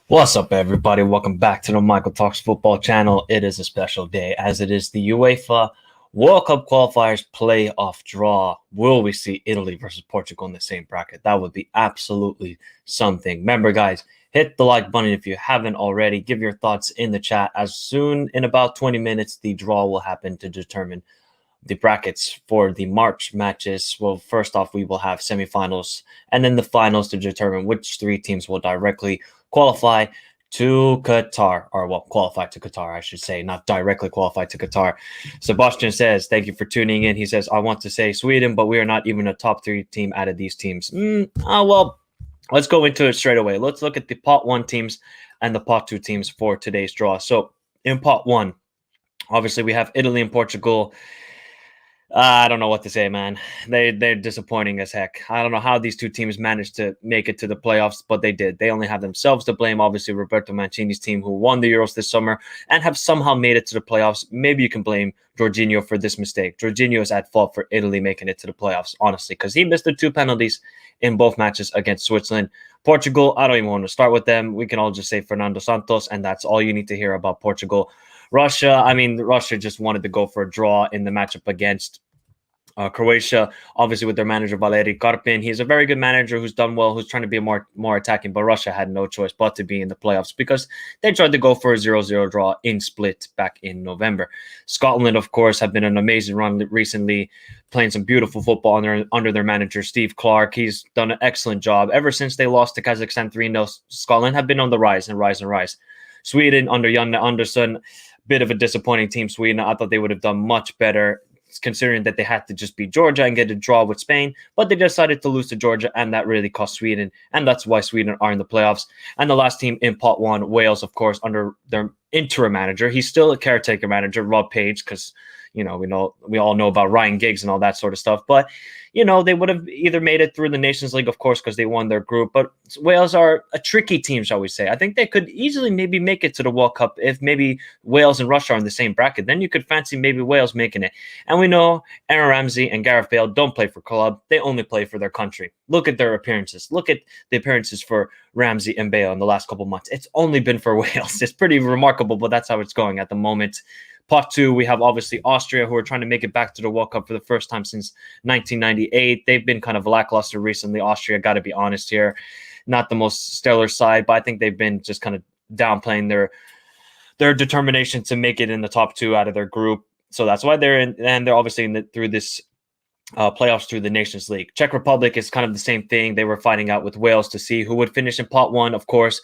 What's up, everybody? Welcome back to the Michael Talks Football channel. It is a special day as it is the UEFA World Cup qualifiers playoff draw. Will we see Italy versus Portugal in the same bracket? That would be absolutely something. Remember, guys, hit the like button if you haven't already. Give your thoughts in the chat. As soon in about 20 minutes, the draw will happen to determine the brackets for the March matches. Well, first off, we will have semifinals and then the finals to determine which three teams will directly qualify to Qatar, or well, qualify to Qatar, I should say, not directly qualify to Qatar. Sebastian says, thank you for tuning in. He says, I want to say Sweden, but we are not even a top three team out of these teams. Well, let's go into it straight away. Let's look at the pot one teams and the pot two teams for today's draw. So in pot one, obviously we have Italy and Portugal. I don't know what to say, man. They're disappointing as heck. I don't know how these two teams managed to make it to the playoffs, but they did. They only have themselves to blame. Obviously, Roberto Mancini's team, who won the Euros this summer and have somehow made it to the playoffs. Maybe you can blame Jorginho for this mistake. Jorginho is at fault for Italy making it to the playoffs, honestly, because he missed the two penalties in both matches against Switzerland. Portugal, I don't even want to start with them. We can all just say Fernando Santos, and that's all you need to hear about Portugal. Russia just wanted to go for a draw in the matchup against Croatia, obviously with their manager Valeri Karpin. He's a very good manager who's done well, who's trying to be more attacking, but Russia had no choice but to be in the playoffs because they tried to go for a 0-0 draw in Split back in November. Scotland, of course, have been an amazing run recently, playing some beautiful football under their manager, Steve Clarke. He's done an excellent job. Ever since they lost to Kazakhstan 3-0, Scotland have been on the rise and rise and rise. Sweden under Janne Andersson, bit of a disappointing team, Sweden. I thought they would have done much better, considering that they had to just beat Georgia and get a draw with Spain, but they decided to lose to Georgia, and that really cost Sweden, and that's why Sweden are in the playoffs. And the last team in pot one, Wales, of course, under their interim manager. He's still a caretaker manager, Rob Page, because we all know about Ryan Giggs and all that sort of stuff. But they would have either made it through the Nations League, of course, because they won their group. But Wales are a tricky team, shall we say. I think they could easily maybe make it to the World Cup if maybe Wales and Russia are in the same bracket. Then you could fancy maybe Wales making it. And we know Aaron Ramsey and Gareth Bale don't play for club. They only play for their country. Look at their appearances. Look at the appearances for Ramsey and Bale in the last couple months. It's only been for Wales. It's pretty remarkable, but that's how it's going at the moment. Pot two, we have obviously Austria, who are trying to make it back to the World Cup for the first time since 1998. They've been kind of lackluster recently. Austria, got to be honest here, not the most stellar side, but I think they've been just kind of downplaying their determination to make it in the top two out of their group. So that's why they're in, and they're obviously through this playoffs through the Nations League. Czech Republic is kind of the same thing. They were fighting out with Wales to see who would finish in pot one, of course.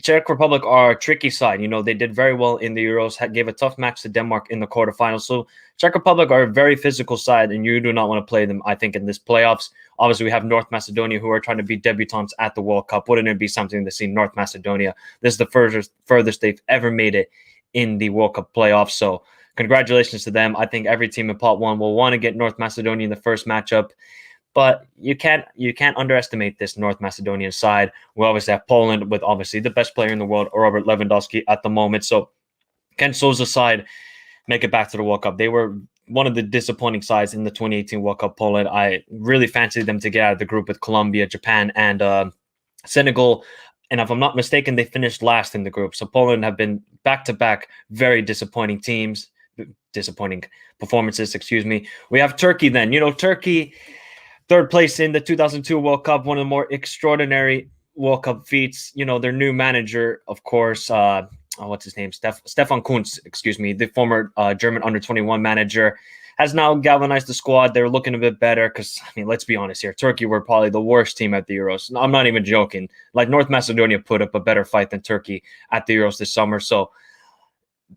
Czech Republic are a tricky side. They did very well in the Euros, gave a tough match to Denmark in the quarterfinals. So Czech Republic are a very physical side, and you do not want to play them, I think, in this playoffs. Obviously, we have North Macedonia, who are trying to be debutants at the World Cup. Wouldn't it be something to see North Macedonia? This is the furthest they've ever made it in the World Cup playoffs. So congratulations to them. I think every team in pot one will want to get North Macedonia in the first matchup. But you can't underestimate this North Macedonian side. We obviously have Poland with obviously the best player in the world, Robert Lewandowski, at the moment. So Ken Souza's side make it back to the World Cup. They were one of the disappointing sides in the 2018 World Cup. Poland, I really fancied them to get out of the group with Colombia, Japan, and Senegal. And if I'm not mistaken, they finished last in the group. So Poland have been back-to-back very disappointing performances, excuse me. We have Turkey then. Turkey, third place in the 2002 World Cup, one of the more extraordinary World Cup feats. Their new manager, of course, what's his name? Stefan Kuntz, excuse me, the former German under-21 manager, has now galvanized the squad. They're looking a bit better because, let's be honest here. Turkey were probably the worst team at the Euros. I'm not even joking. Like, North Macedonia put up a better fight than Turkey at the Euros this summer. So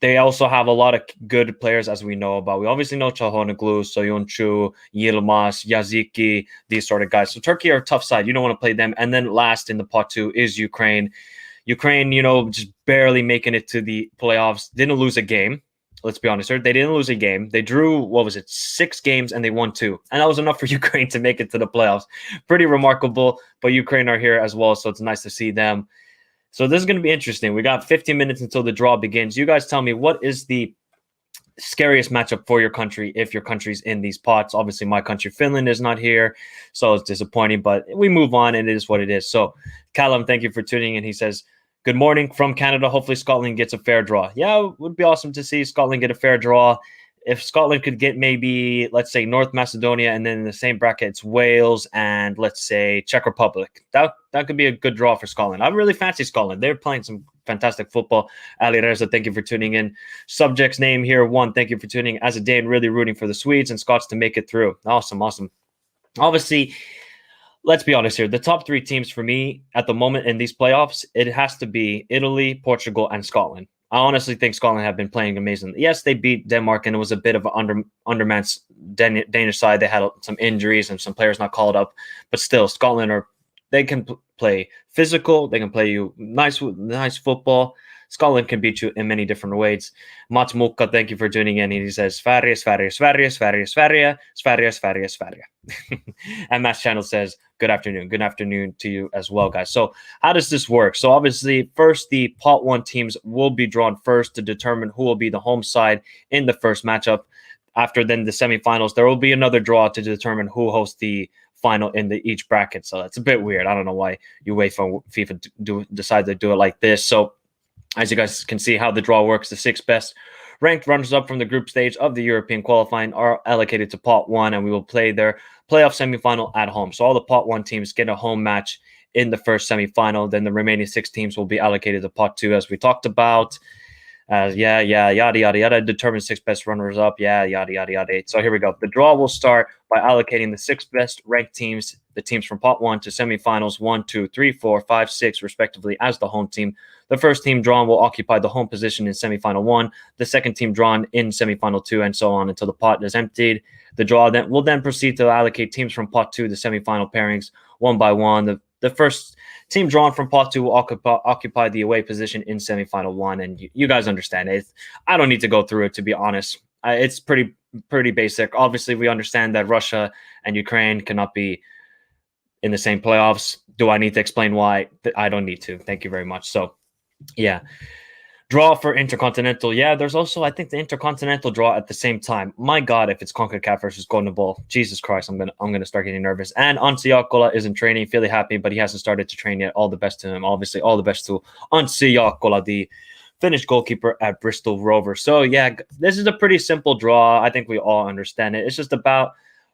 they also have a lot of good players, as we know about. We obviously know Çalhanoğlu, Soyuncu, Yilmaz, Yaziki, these sort of guys. So Turkey are a tough side. You don't want to play them. And then last in the pot two is Ukraine. Ukraine, just barely making it to the playoffs. Didn't lose a game. Let's be honest, they didn't lose a game. They drew, 6 games, and they won 2. And that was enough for Ukraine to make it to the playoffs. Pretty remarkable. But Ukraine are here as well, so it's nice to see them. So this is going to be interesting. We got 15 minutes until the draw begins. You guys tell me, what is the scariest matchup for your country if your country's in these pots? Obviously, my country, Finland, is not here, so it's disappointing, but we move on, and it is what it is. So Callum, thank you for tuning in. He says, Good morning from Canada. Hopefully Scotland gets a fair draw. Yeah, it would be awesome to see Scotland get a fair draw. If Scotland could get maybe, let's say, North Macedonia, and then in the same bracket, it's Wales and, let's say, Czech Republic. That could be a good draw for Scotland. I really fancy Scotland. They're playing some fantastic football. Ali Reza, thank you for tuning in. Subject's name here, one, thank you for tuning. As a Dane, really rooting for the Swedes and Scots to make it through. Awesome. Obviously, let's be honest here. The top three teams for me at the moment in these playoffs, it has to be Italy, Portugal, and Scotland. I honestly think Scotland have been playing amazing. Yes, they beat Denmark, and it was a bit of an undermanned Danish side. They had some injuries and some players not called up, but still, Scotland they can play physical. They can play you nice football. Scotland can beat you in many different ways. Mats Mukka, thank you for tuning in. He says, Sverige, Sverige, Sverige, Sverige, Sverige, Sverige, Sverige, Sverige. And Matt's channel says, good afternoon. Good afternoon to you as well, guys. So how does this work? So obviously, first, the pot one teams will be drawn first to determine who will be the home side in the first matchup. After then the semifinals, there will be another draw to determine who hosts the final in each bracket. So that's a bit weird. I don't know why UEFA and FIFA decide to do it like this. So as you guys can see how the draw works, the 6 best ranked runners-up from the group stage of the European qualifying are allocated to pot one, and we will play their playoff semifinal at home. So all the pot one teams get a home match in the first semifinal. Then the remaining 6 teams will be allocated to pot two, as we talked about. Yada, yada, determine 6 best runners up. Yada, yada. So here we go. The draw will start by allocating the 6 best ranked teams, the teams from pot one, to semifinals 1, 2, 3, 4, 5, 6, respectively, as the home team. The first team drawn will occupy the home position in semifinal 1, the second team drawn in semifinal 2, and so on until the pot is emptied. The draw will then proceed to allocate teams from pot 2 to semifinal pairings one by one. The first team drawn from pot 2 will occupy the away position in semifinal 1, and you guys understand it. I don't need to go through it, to be honest. It's pretty basic. Obviously, we understand that Russia and Ukraine cannot be in the same playoffs. Do I need to explain why? I don't need to. Thank you very much. So, yeah. Draw for Intercontinental. Yeah, there's also, I think, the Intercontinental draw at the same time. My God, if it's CONCACAF versus Golden Ball, Jesus Christ, I'm gonna start getting nervous. And Anssi Jaakkola isn't training, fairly happy, but he hasn't started to train yet. All the best to him. Obviously, all the best to Anssi Jaakkola, the Finnish goalkeeper at Bristol Rovers. So yeah, this is a pretty simple draw. I think we all understand it. It's just about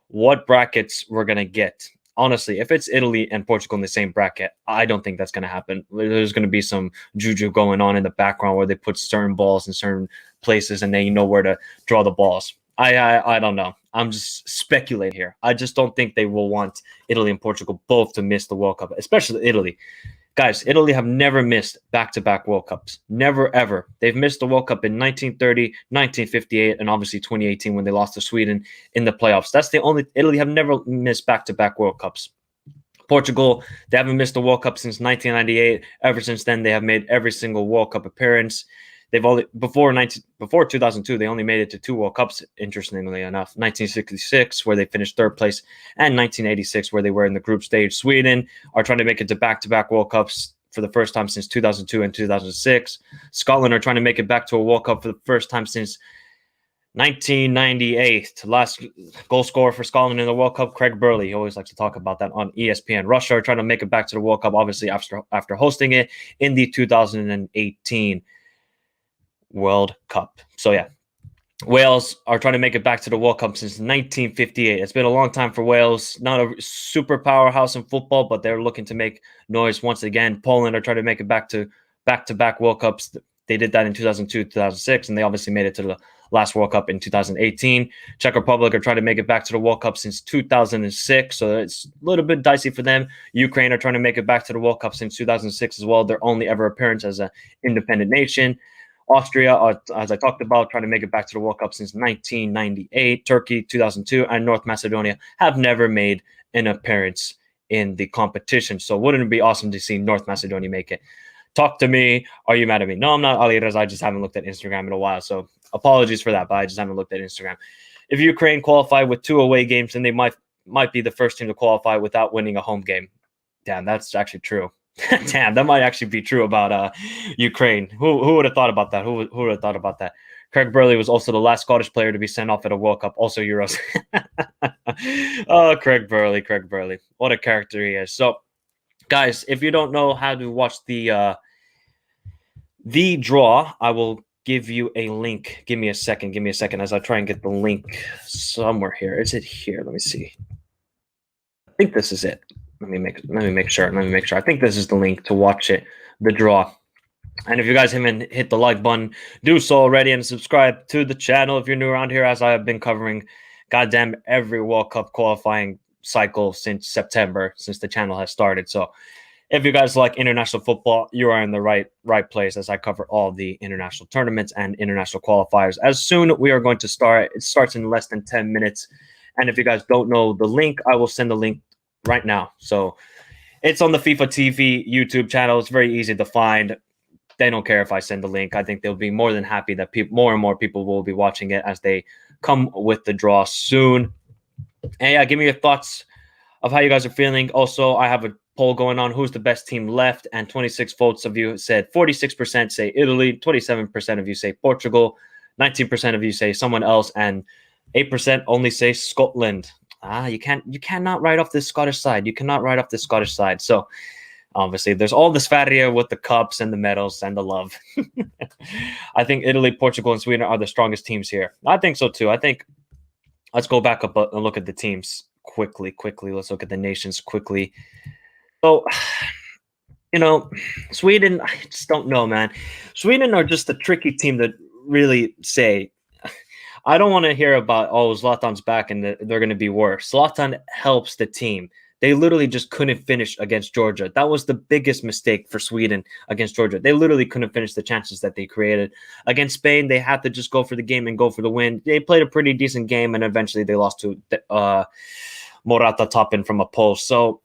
what brackets we're gonna get. Honestly, if it's Italy and Portugal in the same bracket, I don't think that's going to happen. There's going to be some juju going on in the background where they put certain balls in certain places and they know where to draw the balls. I don't know. I'm just speculating here. I just don't think they will want Italy and Portugal both to miss the World Cup, especially Italy. Guys, Italy have never missed back-to-back World Cups. Never, ever. They've missed the World Cup in 1930, 1958, and obviously 2018 when they lost to Sweden in the playoffs. That's the only... Italy have never missed back-to-back World Cups. Portugal, they haven't missed a World Cup since 1998. Ever since then, they have made every single World Cup appearance. They've only before 2002, they only made it to 2 World Cups, interestingly enough. 1966, where they finished 3rd place, and 1986, where they were in the group stage. Sweden are trying to make it to back-to-back World Cups for the first time since 2002 and 2006. Scotland are trying to make it back to a World Cup for the first time since 1998. Last goal scorer for Scotland in the World Cup, Craig Burley. He always likes to talk about that on ESPN. Russia are trying to make it back to the World Cup, obviously after hosting it in the 2018 World Cup. So yeah, Wales are trying to make it back to the World Cup since 1958. It's been a long time for Wales. Not a super powerhouse in football, but they're looking to make noise once again. Poland are trying to make it back to back-to-back World Cups. They did that in 2002, 2006, and they obviously made it to the last World Cup in 2018. Czech Republic are trying to make it back to the World Cup since 2006, so it's a little bit dicey for them. Ukraine are trying to make it back to the World Cup since 2006 as well. Their only ever appearance as an independent nation. Austria are, as I talked about, trying to make it back to the World Cup since 1998. Turkey, 2002, and North Macedonia have never made an appearance in the competition. So wouldn't it be awesome to see North Macedonia make it? Talk to me. Are you mad at me? No, I'm not, Ali Reza. I just haven't looked at Instagram in a while. So apologies for that, but I just haven't looked at Instagram. If Ukraine qualify with 2 away games, then they might be the first team to qualify without winning a home game. Damn, that's actually true. Damn, that might actually be true about Ukraine. Who would have thought about that? Who would have thought about that? Craig Burley was also the last Scottish player to be sent off at a World Cup, also Euros. Oh, Craig Burley. What a character he is. So, guys, if you don't know how to watch the The draw, I will give you a link. Give me a second. Give me a second as I try and get the link somewhere here. Is it here? Let me see. I think this is it. Let me make sure. Let me make sure. I think this is the link to watch it. The draw. And if you guys haven't hit the like button, do so already and subscribe to the channel if you're new around here, as I have been covering goddamn every World Cup qualifying cycle since September, since the channel has started. So if you guys like international football, you are in the right place, as I cover all the international tournaments and international qualifiers. As soon we are going to start, it starts in less than 10 minutes. And if you guys don't know the link, I will send the link right now. So it's on the FIFA TV YouTube channel. It's very easy to find. They don't care if I send the link. I think they'll be more than happy that more and more people will be watching it as they come with the draw soon. And yeah, give me your thoughts of how you guys are feeling. Also, I have a poll going on. Who's the best team left? And 26 votes of you said 46% say Italy, 27% of you say Portugal, 19% of you say someone else, and 8% only say Scotland. You cannot write off the Scottish side. You cannot write off the Scottish side. So obviously, there's all this fat here with the cups and the medals and the love. I think Italy, Portugal, and Sweden are the strongest teams here. I think so too. I think let's go back up and look at the teams quickly. Let's look at the nations quickly. So, Sweden, I just don't know, man. Sweden are just a tricky team that really say, I don't want to hear about, Zlatan's back and they're going to be worse. Zlatan helps the team. They literally just couldn't finish against Georgia. That was the biggest mistake for Sweden against Georgia. They literally couldn't finish the chances that they created. Against Spain, they had to just go for the game and go for the win. They played a pretty decent game, and eventually they lost to Morata Toppin from a post. So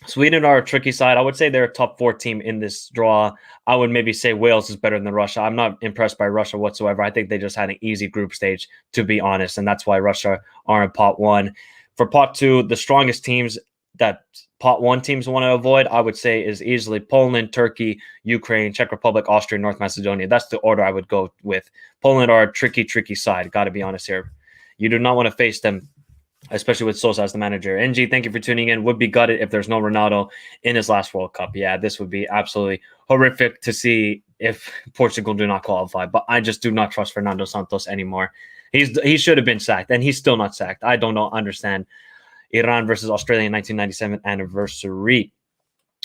Sweden are a tricky side. I would say they're a top 4 team in this draw. I would maybe say Wales is better than Russia. I'm not impressed by Russia whatsoever. I think they just had an easy group stage, to be honest, and that's why Russia are in pot 1. For pot 2, the strongest teams that pot 1 teams want to avoid, I would say, is easily Poland, Turkey, Ukraine, Czech Republic, Austria, North Macedonia. That's the order I would go with. Poland are a tricky side. Got to be honest here. You do not want to face them, especially with Sosa as the manager. NG, thank you for tuning in. Would be gutted if there's no Ronaldo in his last World Cup. Yeah, this would be absolutely horrific to see if Portugal do not qualify. But I just do not trust Fernando Santos anymore. He should have been sacked, and he's still not sacked. I don't understand. Iran versus Australia 1997 anniversary.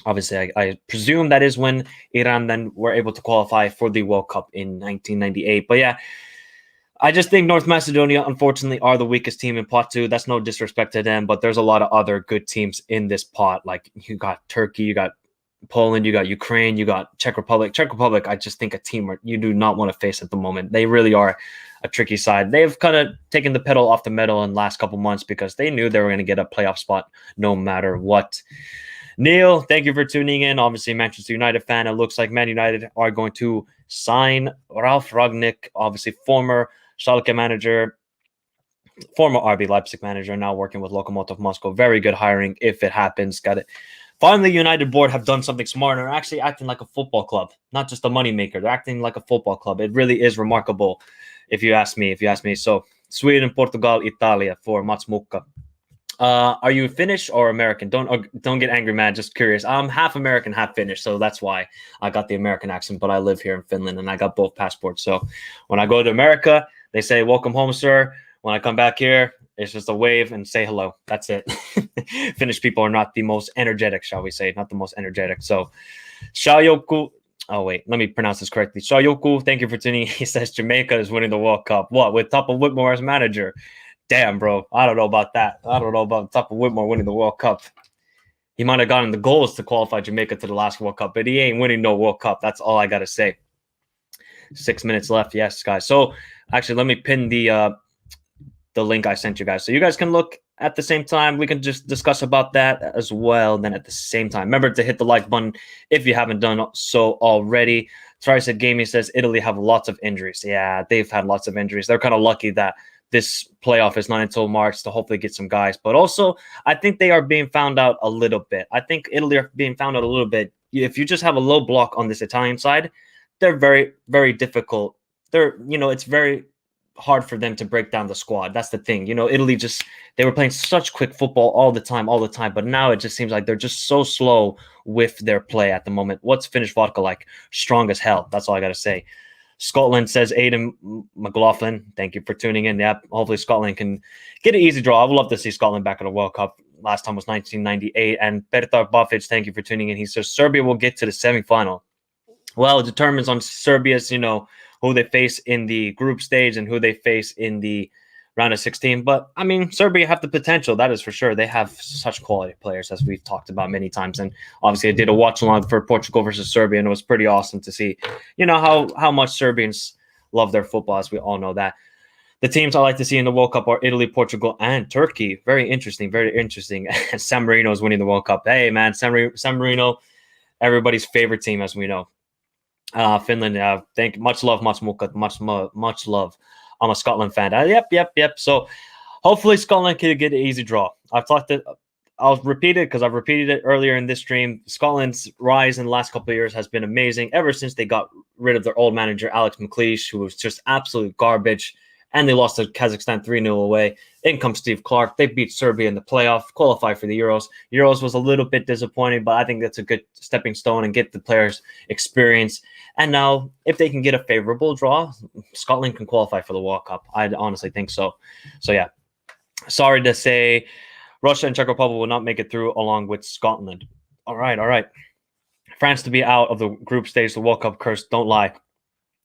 Obviously, I presume that is when Iran then were able to qualify for the World Cup in 1998. But yeah, I just think North Macedonia, unfortunately, are the weakest team in pot 2. That's no disrespect to them, but there's a lot of other good teams in this pot. Like, you got Turkey, you got Poland, you got Ukraine, you got Czech Republic. Czech Republic, I just think a team you do not want to face at the moment. They really are a tricky side. They've kind of taken the pedal off the metal in the last couple months because they knew they were going to get a playoff spot no matter what. Neil, thank you for tuning in. Obviously, Manchester United fan. It looks like Man United are going to sign Ralf Rangnick, obviously former Schalke manager, former RB Leipzig manager, now working with Lokomotiv Moscow. Very good hiring if it happens. Got it. Finally, United board have done something smart and are actually acting like a football club, not just a moneymaker. They're acting like a football club. It really is remarkable, if you ask me. So, Sweden, Portugal, Italia for Mats Mukka. Are you Finnish or American? Don't get angry, man. Just curious. I'm half American, half Finnish, so that's why I got the American accent. But I live here in Finland, and I got both passports. So when I go to America, they say "Welcome home, sir." When I come back here, it's just a wave and say hello. That's it. Finnish people are not the most energetic, shall we say? Not the most energetic. So, Shayoku. Oh wait, let me pronounce this correctly. Shayoku, thank you for tuning. He says Jamaica is winning the World Cup. What, with Tupper Whitmore as manager? Damn, bro. I don't know about that. I don't know about Tupper Whitmore winning the World Cup. He might have gotten the goals to qualify Jamaica to the last World Cup, but he ain't winning no World Cup. That's all I got to say. 6 minutes left. Yes, guys. So, actually, let me pin the link I sent you guys. So you guys can look at the same time. We can just discuss about that as well. Then at the same time, remember to hit the like button if you haven't done so already. Sorry, said Gaming says Italy have lots of injuries. Yeah, they've had lots of injuries. They're kind of lucky that this playoff is not until March to hopefully get some guys. But also, I think they are being found out a little bit. I think Italy are being found out a little bit. If you just have a low block on this Italian side, they're very, very difficult. It's very hard for them to break down the squad. That's the thing. Italy they were playing such quick football all the time. But now it just seems like they're just so slow with their play at the moment. What's Finnish vodka like? Strong as hell. That's all I got to say. Scotland, says Aidan McLaughlin. Thank you for tuning in. Yep. Hopefully Scotland can get an easy draw. I would love to see Scotland back at the World Cup. Last time was 1998. And Bertar Bafic, thank you for tuning in. He says Serbia will get to the semifinal. Well, it determines on Serbia's, who they face in the group stage and who they face in the round of 16. But, I mean, Serbia have the potential. That is for sure. They have such quality players, as we've talked about many times. And obviously, I did a watch-along for Portugal versus Serbia, and it was pretty awesome to see, how much Serbians love their football, as we all know that. The teams I like to see in the World Cup are Italy, Portugal, and Turkey. Very interesting, very interesting. San Marino is winning the World Cup. Hey, man, San Marino, everybody's favorite team, as we know. Finland, much love, much love. I'm a Scotland fan. Yep. So hopefully Scotland can get an easy draw. I'll repeat it because I've repeated it earlier in this stream. Scotland's rise in the last couple of years has been amazing ever since they got rid of their old manager, Alex McLeish, who was just absolute garbage. And they lost to Kazakhstan 3-0 away. In comes Steve Clark. They beat Serbia in the playoff, qualified for the Euros. Euros was a little bit disappointing, but I think that's a good stepping stone and get the players experience. And now, if they can get a favorable draw, Scotland can qualify for the World Cup. I honestly think so. So, yeah. Sorry to say, Russia and Czech Republic will not make it through along with Scotland. All right. France to be out of the group stage, the World Cup curse, don't lie.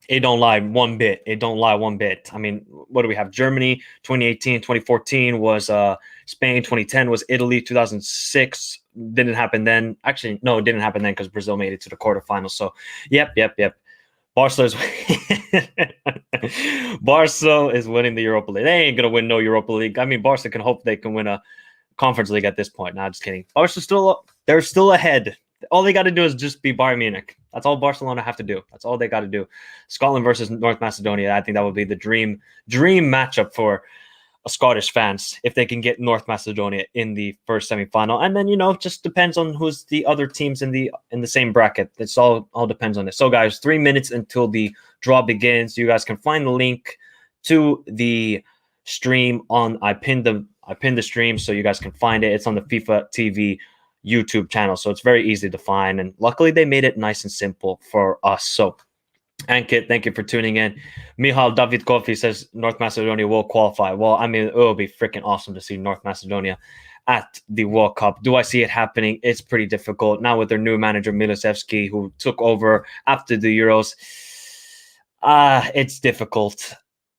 It don't lie one bit. I mean, what do we have? Germany, 2018, 2014 was Spain, 2010 was Italy, 2006 didn't happen then. Actually, no, it didn't happen then because Brazil made it to the quarterfinals. So, yep. Barca is winning the Europa League. They ain't going to win no Europa League. I mean, Barca can hope they can win a Conference League at this point. Nah, just kidding. They're still ahead. All they got to do is just be Bayern Munich. That's all Barcelona have to do. That's all they got to do. Scotland versus North Macedonia. I think that would be the dream matchup for Scottish fans if they can get North Macedonia in the first semifinal. And then, just depends on who's the other teams in the same bracket. It's all depends on it. So, guys, 3 minutes until the draw begins. You guys can find the link to the stream I pinned the stream so you guys can find it. It's on the FIFA TV YouTube channel, so it's very easy to find, and luckily they made it nice and simple for us. So, Ankit, thank you for tuning in. Mihal David Kofi says North Macedonia will qualify. Well, I mean, it will be freaking awesome to see North Macedonia at the World Cup. Do I see it happening? It's pretty difficult now with their new manager Milosevski, who took over after the Euros. It's difficult.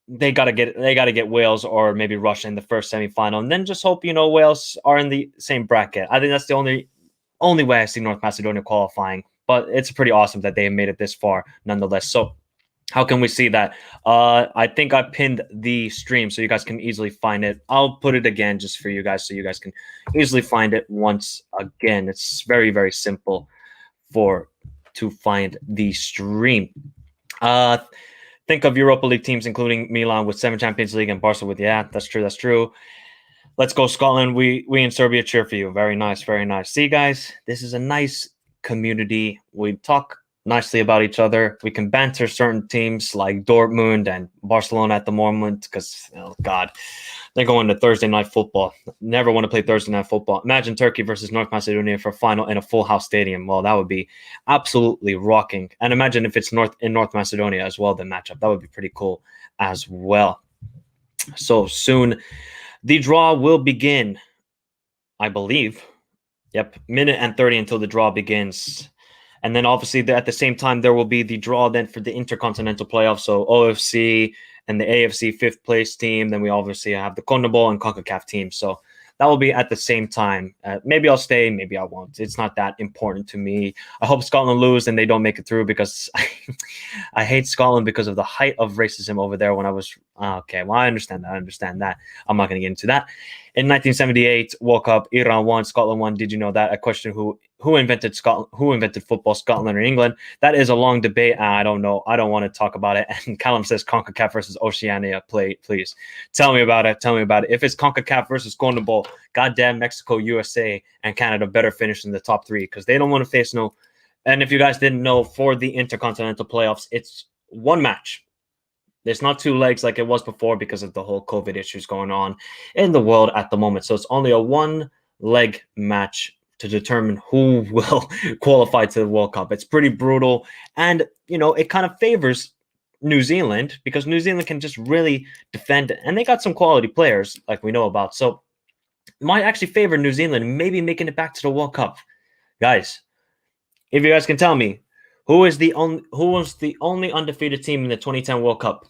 They gotta get Wales or maybe Russia in the first semifinal, and then just hope Wales are in the same bracket. I think that's the only way I see North Macedonia qualifying. But it's pretty awesome that they made it this far, nonetheless. So, how can we see that? I think I pinned the stream so you guys can easily find it. I'll put it again just for you guys so you guys can easily find it once again. It's very, very simple to find the stream. Think of Europa League teams, including Milan with 7 Champions League and Barca with, that's true. Let's go, Scotland. We in Serbia cheer for you. Very nice, very nice. See, guys, this is a nice community. We talk nicely about each other. We can banter certain teams like Dortmund and Barcelona at the moment because, God, they're going to Thursday night football. Never want to play Thursday night football. Imagine Turkey versus North Macedonia for a final in a full house stadium. Well, that would be absolutely rocking. And imagine if it's North Macedonia as well, the matchup. That would be pretty cool as well. So soon, the draw will begin, I believe. Yep, minute and 30 until the draw begins. And then obviously at the same time, there will be the draw then for the Intercontinental Playoffs. So OFC and the AFC 5th place team. Then we obviously have the CONMEBOL and CONCACAF team. So that will be at the same time. Maybe I'll stay, maybe I won't. It's not that important to me. I hope Scotland lose and they don't make it through because I hate Scotland because of the height of racism over there when I was... Okay, well, I understand that. I'm not going to get into that. In 1978 World Cup, Iran won, Scotland won. Did you know that? I question who invented Scotland, who invented football, Scotland or England? That is a long debate. I don't know. I don't want to talk about it. And Callum says CONCACAF versus Oceania. Please. Tell me about it. If it's CONCACAF versus CONMEBOL, goddamn Mexico, USA, and Canada better finish in the top 3 because they don't want to face no. And if you guys didn't know, for the Intercontinental Playoffs, it's one match. It's not two legs like it was before because of the whole COVID issues going on in the world at the moment. So it's only a one leg match to determine who will qualify to the World Cup. It's pretty brutal. And, it kind of favors New Zealand because New Zealand can just really defend. And they got some quality players like we know about. So it might actually favor New Zealand maybe making it back to the World Cup. Guys, if you guys can tell me, who was the only undefeated team in the 2010 World Cup?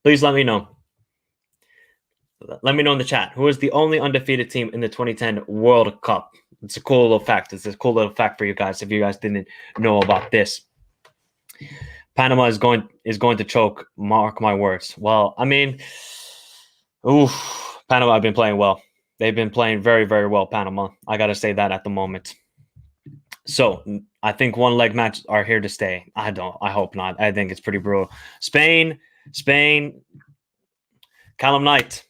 Please let me know. Let me know in the chat. Who is the only undefeated team in the 2010 World Cup? It's a cool little fact. It's a cool little fact for you guys if you guys didn't know about this. Panama is going to choke. Mark my words. Well, I mean, Panama have been playing well. They've been playing very, very well, Panama. I got to say that at the moment. So I think one leg matches are here to stay. I hope not. I think it's pretty brutal. Spain, Callum Knight.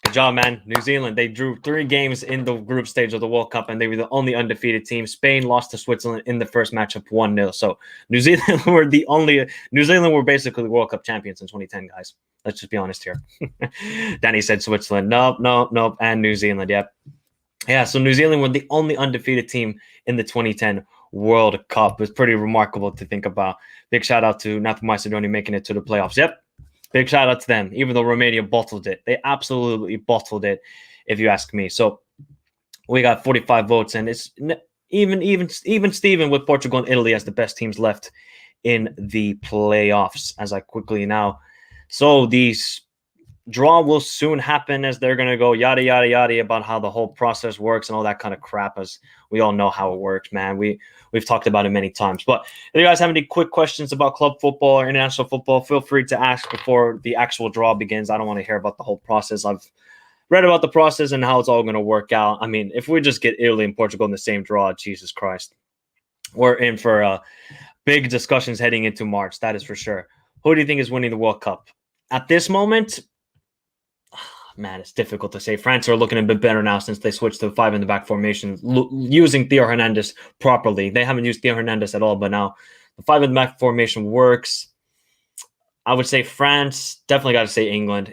Good job, man. New Zealand, they drew 3 games in the group stage of the World Cup, and they were the only undefeated team. Spain lost to Switzerland in the first matchup 1-0. So New Zealand were basically World Cup champions in 2010, guys. Let's just be honest here. Danny said Switzerland. Nope. And New Zealand, yep. Yeah, so New Zealand were the only undefeated team in the 2010 World Cup. It's pretty remarkable to think about. Big shout out to North Macedonia making it to the playoffs. Yep. Big shout out to them, even though Romania bottled it. They absolutely bottled it, if you ask me. So we got 45 votes, and it's even Steven with Portugal and Italy as the best teams left in the playoffs, as I quickly now. So these draw will soon happen as they're going to go yada, yada, yada about how the whole process works and all that kind of crap, as we all know how it works, man. We've talked about it many times. But if you guys have any quick questions about club football or international football, feel free to ask before the actual draw begins. I don't want to hear about the whole process. I've read about the process and how it's all going to work out. I mean, if we just get Italy and Portugal in the same draw, Jesus Christ, we're in for big discussions heading into March. That is for sure. Who do you think is winning the World Cup? At this moment, man, it's difficult to say. France are looking a bit better now since they switched to 5 in the back formation, using Theo Hernandez properly. They haven't used Theo Hernandez at all, but now the 5 in the back formation works. I would say France. Definitely got to say England.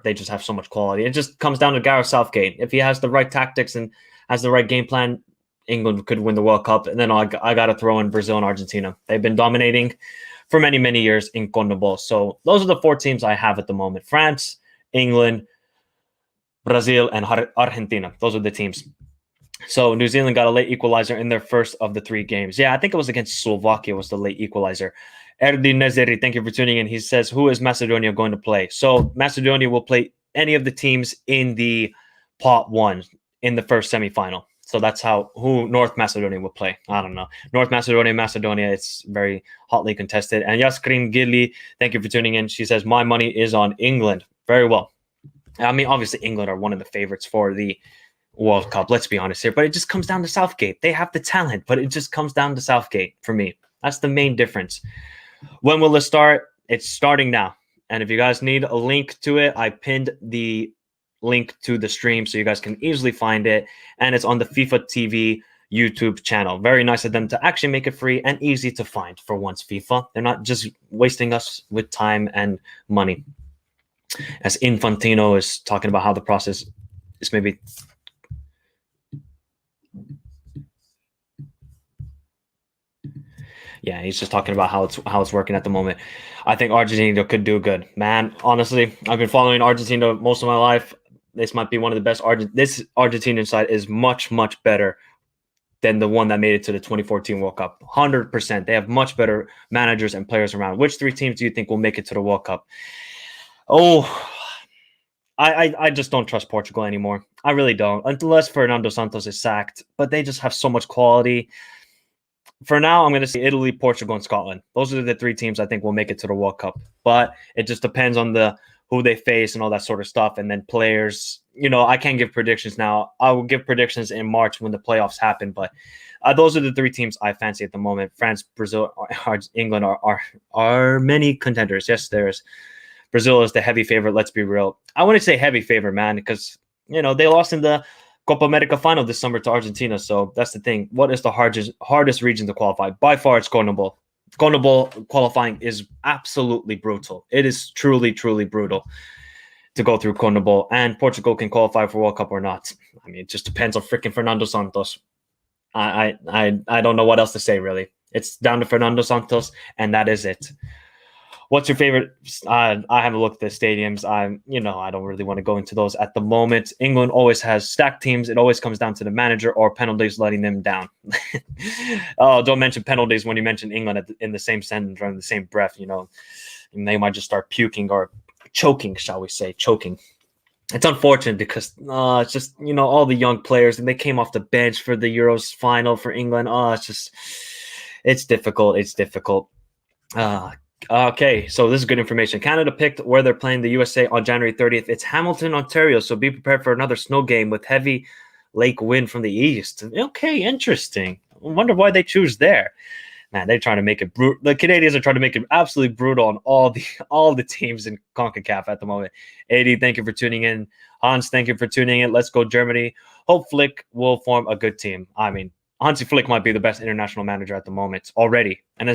They just have so much quality. It just comes down to Gareth Southgate. If he has the right tactics and has the right game plan, England could win the World Cup. And then I got to throw in Brazil and Argentina. They've been dominating for many, many years in CONMEBOL. So those are the 4 teams I have at the moment: France, England, Brazil, and Argentina. Those are the teams. So New Zealand got a late equalizer in their first of the 3 games. Yeah, I think it was against Slovakia was the late equalizer. Erdi Nezeri, thank you for tuning in. He says, who is Macedonia going to play? So Macedonia will play any of the teams in the pot 1 in the first semifinal. So that's who North Macedonia will play. I don't know. North Macedonia, it's very hotly contested. And Yaskrin Gilly, thank you for tuning in. She says, my money is on England. Very well. I mean, obviously, England are one of the favorites for the World Cup. Let's be honest here. But it just comes down to Southgate. They have the talent, but it just comes down to Southgate for me. That's the main difference. When will it start? It's starting now. And if you guys need a link to it, I pinned the link to the stream so you guys can easily find it. And it's on the FIFA TV YouTube channel. Very nice of them to actually make it free and easy to find for once, FIFA. They're not just wasting us with time and money. As Infantino is talking about how the process is maybe... Yeah, he's just talking about how it's working at the moment. I think Argentina could do good. Man, honestly, I've been following Argentina most of my life. This might be one of the best. This Argentinian side is much, much better than the one that made it to the 2014 World Cup. 100%. They have much better managers and players around. Which 3 teams do you think will make it to the World Cup? Oh, I just don't trust Portugal anymore. I really don't, unless Fernando Santos is sacked. But they just have so much quality. For now, I'm going to say Italy, Portugal, and Scotland. Those are the 3 teams I think will make it to the World Cup. But it just depends on who they face and all that sort of stuff. And then players, I can't give predictions now. I will give predictions in March when the playoffs happen. But those are the 3 teams I fancy at the moment. France, Brazil, England are many contenders. Yes, there's Brazil is the heavy favorite. Let's be real. I wouldn't say heavy favorite, man, because, they lost in the Copa America final this summer to Argentina. So that's the thing. What is the hardest region to qualify? By far, it's CONMEBOL. CONMEBOL qualifying is absolutely brutal. It is truly, truly brutal to go through CONMEBOL, and Portugal can qualify for World Cup or not. I mean, it just depends on freaking Fernando Santos. I don't know what else to say, really. It's down to Fernando Santos, and that is it. What's your favorite? I haven't looked at the stadiums. I don't really want to go into those at the moment. England always has stacked teams. It always comes down to the manager or penalties letting them down. Oh, don't mention penalties when you mention England in the same sentence or in the same breath. And they might just start puking or choking, shall we say, choking. It's unfortunate because it's just, all the young players, and they came off the bench for the Euros final for England. It's difficult. It's difficult. Okay, so this is good information. Canada picked where they're playing the USA on January 30th. It's Hamilton, Ontario, so be prepared for another snow game with heavy lake wind from the east. Okay, interesting. I wonder why they choose there. Man, they're trying to make it brutal. The Canadians are trying to make it absolutely brutal on all the teams in CONCACAF at the moment. AD, thank you for tuning in. Hans, thank you for tuning in. Let's go Germany. Hope Flick will form a good team. I mean, Hansi Flick might be the best international manager at the moment already. And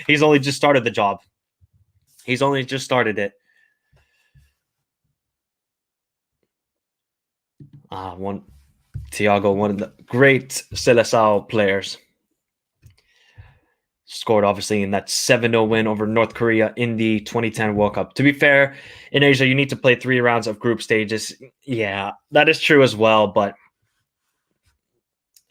he's only just started the job. He's only just started it. Thiago, one of the great Seleção players. Scored, obviously, in that 7-0 win over North Korea in the 2010 World Cup. To be fair, in Asia, you need to play 3 rounds of group stages. Yeah, that is true as well, but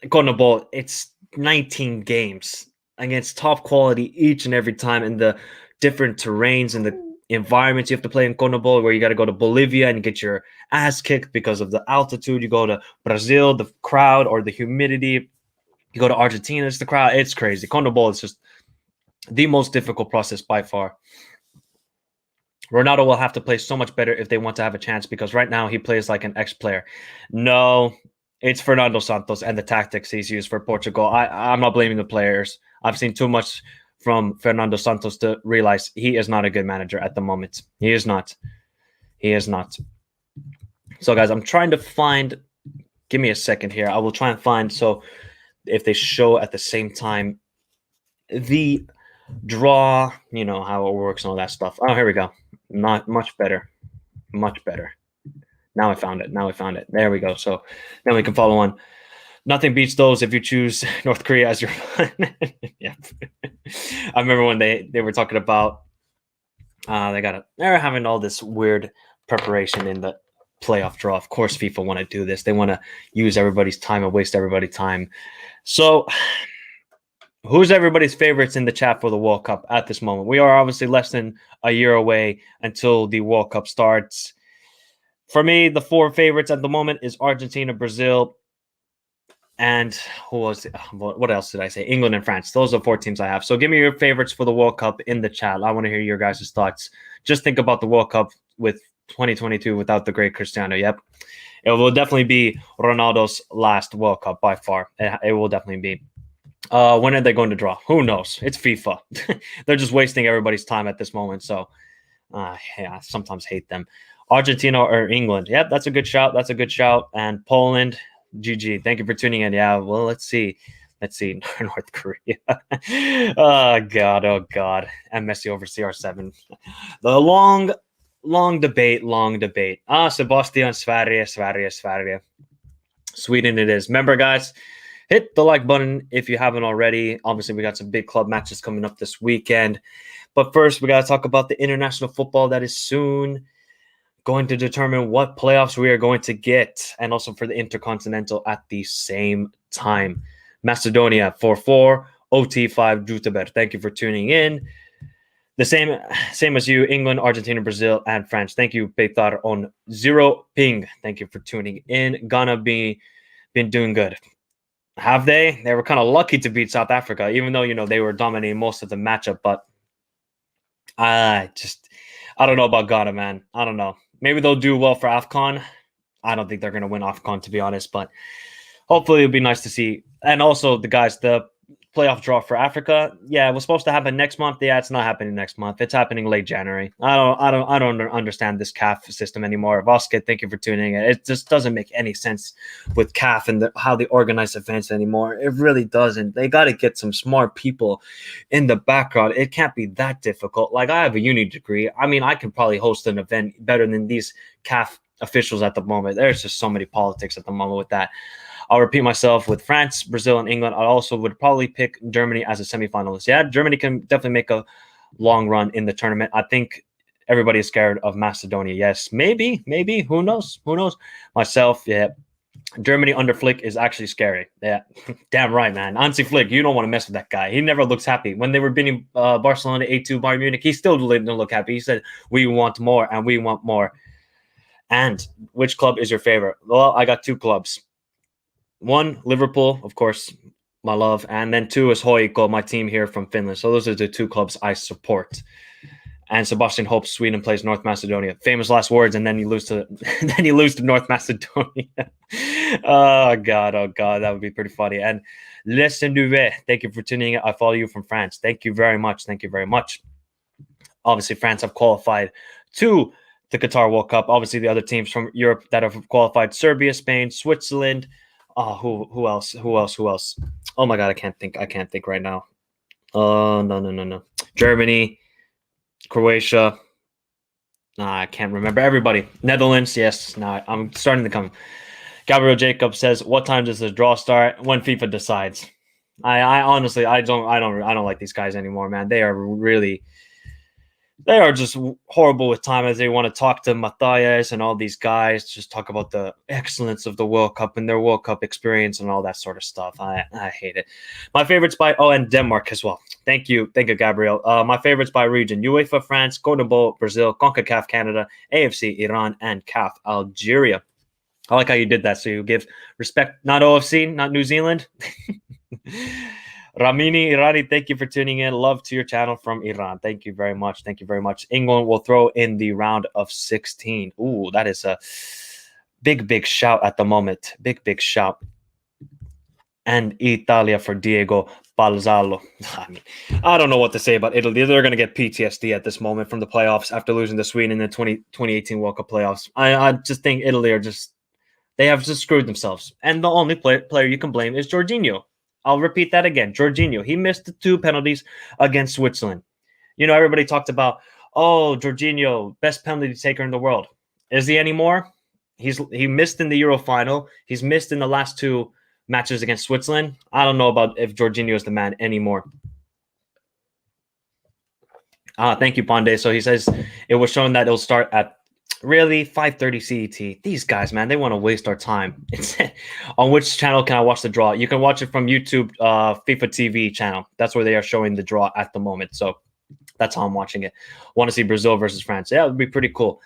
CONMEBOL, it's 19 games against top quality each and every time in the different terrains and the environments you have to play in CONMEBOL, where you got to go to Bolivia and get your ass kicked because of the altitude. You go to Brazil, the crowd or the humidity. You go to Argentina, it's the crowd. It's crazy. CONMEBOL is just the most difficult process by far. Ronaldo will have to play so much better if they want to have a chance, because right now he plays like an ex-player. No, it's Fernando Santos and the tactics he's used for Portugal. I'm not blaming the players. I've seen too much from Fernando Santos to realize he is not a good manager at the moment. He is not. He is not. So, guys, I'm trying to find... Give me a second here. I will try and find... So, if they show at the same time the draw, how it works and all that stuff. Oh, here we go. Not much better. Much better. Now I found it. There we go. So then we can follow on. Nothing beats those if you choose North Korea as your yeah. I remember when they were talking about they're having all this weird preparation in the playoff draw. Of course, FIFA want to do this. They want to use everybody's time and waste everybody's time. So who's everybody's favorites in the chat for the World Cup at this moment? We are obviously less than a year away until the World Cup starts. For me, the 4 favorites at the moment is Argentina, Brazil, and who was it? What else did I say? England and France. Those are 4 teams I have. So give me your favorites for the World Cup in the chat. I want to hear your guys' thoughts. Just think about the World Cup with 2022 without the great Cristiano. Yep. It will definitely be Ronaldo's last World Cup by far. It will definitely be. When are they going to draw? Who knows? It's FIFA. They're just wasting everybody's time at this moment. So, I sometimes hate them. Argentina or England? Yep, that's a good shout. And Poland, GG. Thank you for tuning in. Yeah, well, let's see. North Korea. Oh, God. And Messi over CR7. The long debate. Sebastian Sverige. Sweden it is. Remember, guys, hit the like button if you haven't already. Obviously, we got some big club matches coming up this weekend. But first, we got to talk about the international football that is soon going to determine what playoffs we are going to get, and also for the Intercontinental at the same time. Macedonia 4-4, OT 5, Jutebert. Thank you for tuning in. The same as you, England, Argentina, Brazil, and France. Thank you, Beitar, on 0 ping. Thank you for tuning in. Ghana been doing good. Have they? They were kind of lucky to beat South Africa, even though, they were dominating most of the matchup. But I don't know about Ghana, man. I don't know. Maybe they'll do well for AFCON. I don't think they're going to win AFCON, to be honest. But hopefully it'll be nice to see. And also, the guys, the playoff draw for Africa. Yeah, it was supposed to happen next month. Yeah, it's not happening next month. It's happening late January. I don't understand this CAF system anymore. Vasquez, thank you for tuning in. It just doesn't make any sense with CAF and how they organize events anymore. It really doesn't. They got to get some smart people in the background. It can't be that difficult. Like, I have a uni degree. I mean, I can probably host an event better than these CAF officials at the moment. There's just so many politics at the moment with that. I'll repeat myself with France, Brazil, and England. I also would probably pick Germany as a semifinalist. Yeah, Germany can definitely make a long run in the tournament. I think everybody is scared of Macedonia. Yes, maybe. Who knows? Myself, yeah. Germany under Flick is actually scary. Yeah, damn right, man. Hansi Flick, you don't want to mess with that guy. He never looks happy. When they were beating Barcelona 8-2 Bayern Munich, he still didn't look happy. He said, we want more and we want more. And which club is your favorite? Well, I got two clubs. One, Liverpool, of course, my love. And then two is Hoiko, my team here from Finland. So those are the two clubs I support. And Sebastian hopes Sweden plays North Macedonia. Famous last words, and then you lose to North Macedonia. Oh god, that would be pretty funny. And Listen Duvet, thank you for tuning in. I follow you from France. Thank you very much. Obviously, France have qualified to the Qatar World Cup. Obviously, the other teams from Europe that have qualified: Serbia, Spain, Switzerland. Oh, who else? Oh my god, I can't think right now. No. Germany, Croatia. I can't remember everybody. Netherlands, yes. Now I'm starting to come. Gabriel Jacob says, "What time does the draw start?" When FIFA decides. I honestly, I don't like these guys anymore, man. They are just horrible with time, as they want to talk to Matthias and all these guys, just talk about the excellence of the World Cup and their World Cup experience and all that sort of stuff. I hate it. My favorites by and Denmark as well. Thank you, Gabriel. My favorites by region: UEFA, France, CONMEBOL, Brazil, CONCACAF, Canada, AFC, Iran, and CAF, Algeria. I like how you did that. So you give respect, not OFC, not New Zealand. Ramini Irani, thank you for tuning in. Love to your channel from Iran. Thank you very much. England will throw in the round of 16. Ooh, that is a big shout at the moment. Big shout. And Italia for Diego Balzalo. I don't know what to say about Italy. They're going to get PTSD at this moment from the playoffs after losing to Sweden in the 2018 World Cup playoffs. I just think Italy they have just screwed themselves. And the only player you can blame is Jorginho. I'll repeat that again. Jorginho, he missed the 2 penalties against Switzerland. You know, everybody talked about, Jorginho, best penalty taker in the world. Is he anymore? He missed in the Euro final. He's missed in the last 2 matches against Switzerland. I don't know about if Jorginho is the man anymore. Thank you, Ponde. So he says it was shown that it'll start at really 5:30 CET. These guys, man, they want to waste our time. On which channel can I watch the draw? You can watch it from YouTube, FIFA TV channel. That's where they are showing the draw at the moment. So that's how I'm watching it. Want to see Brazil versus France? Yeah, it would be pretty cool.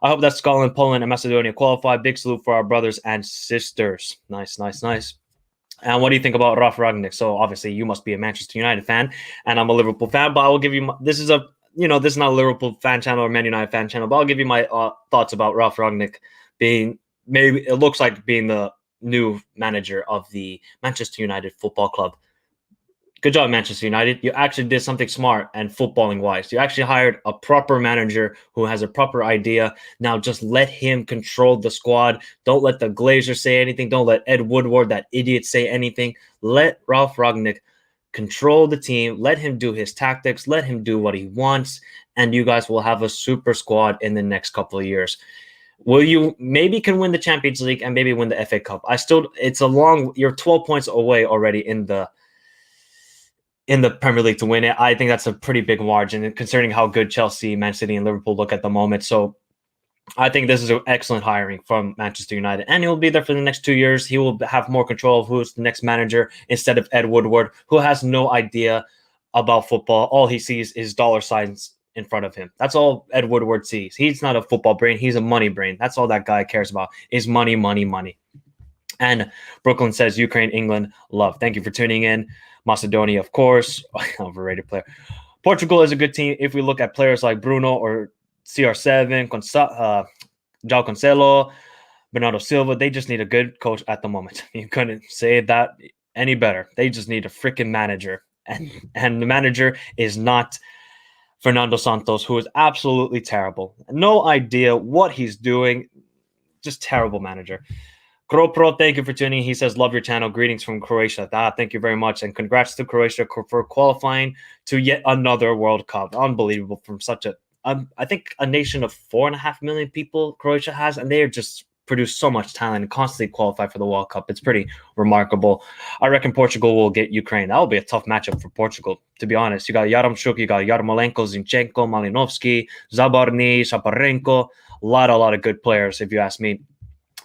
I hope that Scotland, Poland, and Macedonia qualify. Big salute for our brothers and sisters. Nice. And what do you think about Ralf Rangnick? So obviously you must be a Manchester United fan, and I'm a Liverpool fan. But I will give you this is not a Liverpool fan channel or Man United fan channel, but I'll give you my thoughts about Ralf Rangnick being the new manager of the Manchester United Football Club. Good job, Manchester United. You actually did something smart and footballing wise. You actually hired a proper manager who has a proper idea. Now just let him control the squad. Don't let the Glazer say anything. Don't let Ed Woodward, that idiot, say anything. Let Ralf Rangnick control the team. Let him do his tactics. Let him do what he wants. And you guys will have a super squad in the next couple of years. Will you maybe can win the Champions League and maybe win the FA Cup? You're 12 points away already in the Premier League to win it. I think that's a pretty big margin considering how good Chelsea, Man City, and Liverpool look at the moment. So I think this is an excellent hiring from Manchester United, and he'll be there for the next 2 years. He will have more control of who's the next manager instead of Ed Woodward, who has no idea about football. All he sees is dollar signs in front of him. That's all Ed Woodward sees. He's not a football brain. He's a money brain. That's all that guy cares about is money. And Brooklyn says Ukraine, England, love. Thank you for tuning in. Macedonia, of course, overrated player. Portugal is a good team if we look at players like Bruno or CR7, João Cancelo, Bernardo Silva. They just need a good coach at the moment. You couldn't say that any better. They just need a freaking manager. And the manager is not Fernando Santos, who is absolutely terrible. No idea what he's doing. Just terrible manager. Kropro, thank you for tuning in. He says, love your channel. Greetings from Croatia. Thank you very much. And congrats to Croatia for qualifying to yet another World Cup. Unbelievable from such a, I think, a nation of 4.5 million people Croatia has, and they are just produce so much talent and constantly qualify for the World Cup. It's pretty remarkable. I reckon Portugal will get Ukraine. That will be a tough matchup for Portugal, to be honest. You got Yaramchuk, you got Yarmolenko, Zinchenko, Malinovsky, Zabarny, Shaparenko. A lot of good players, if you ask me.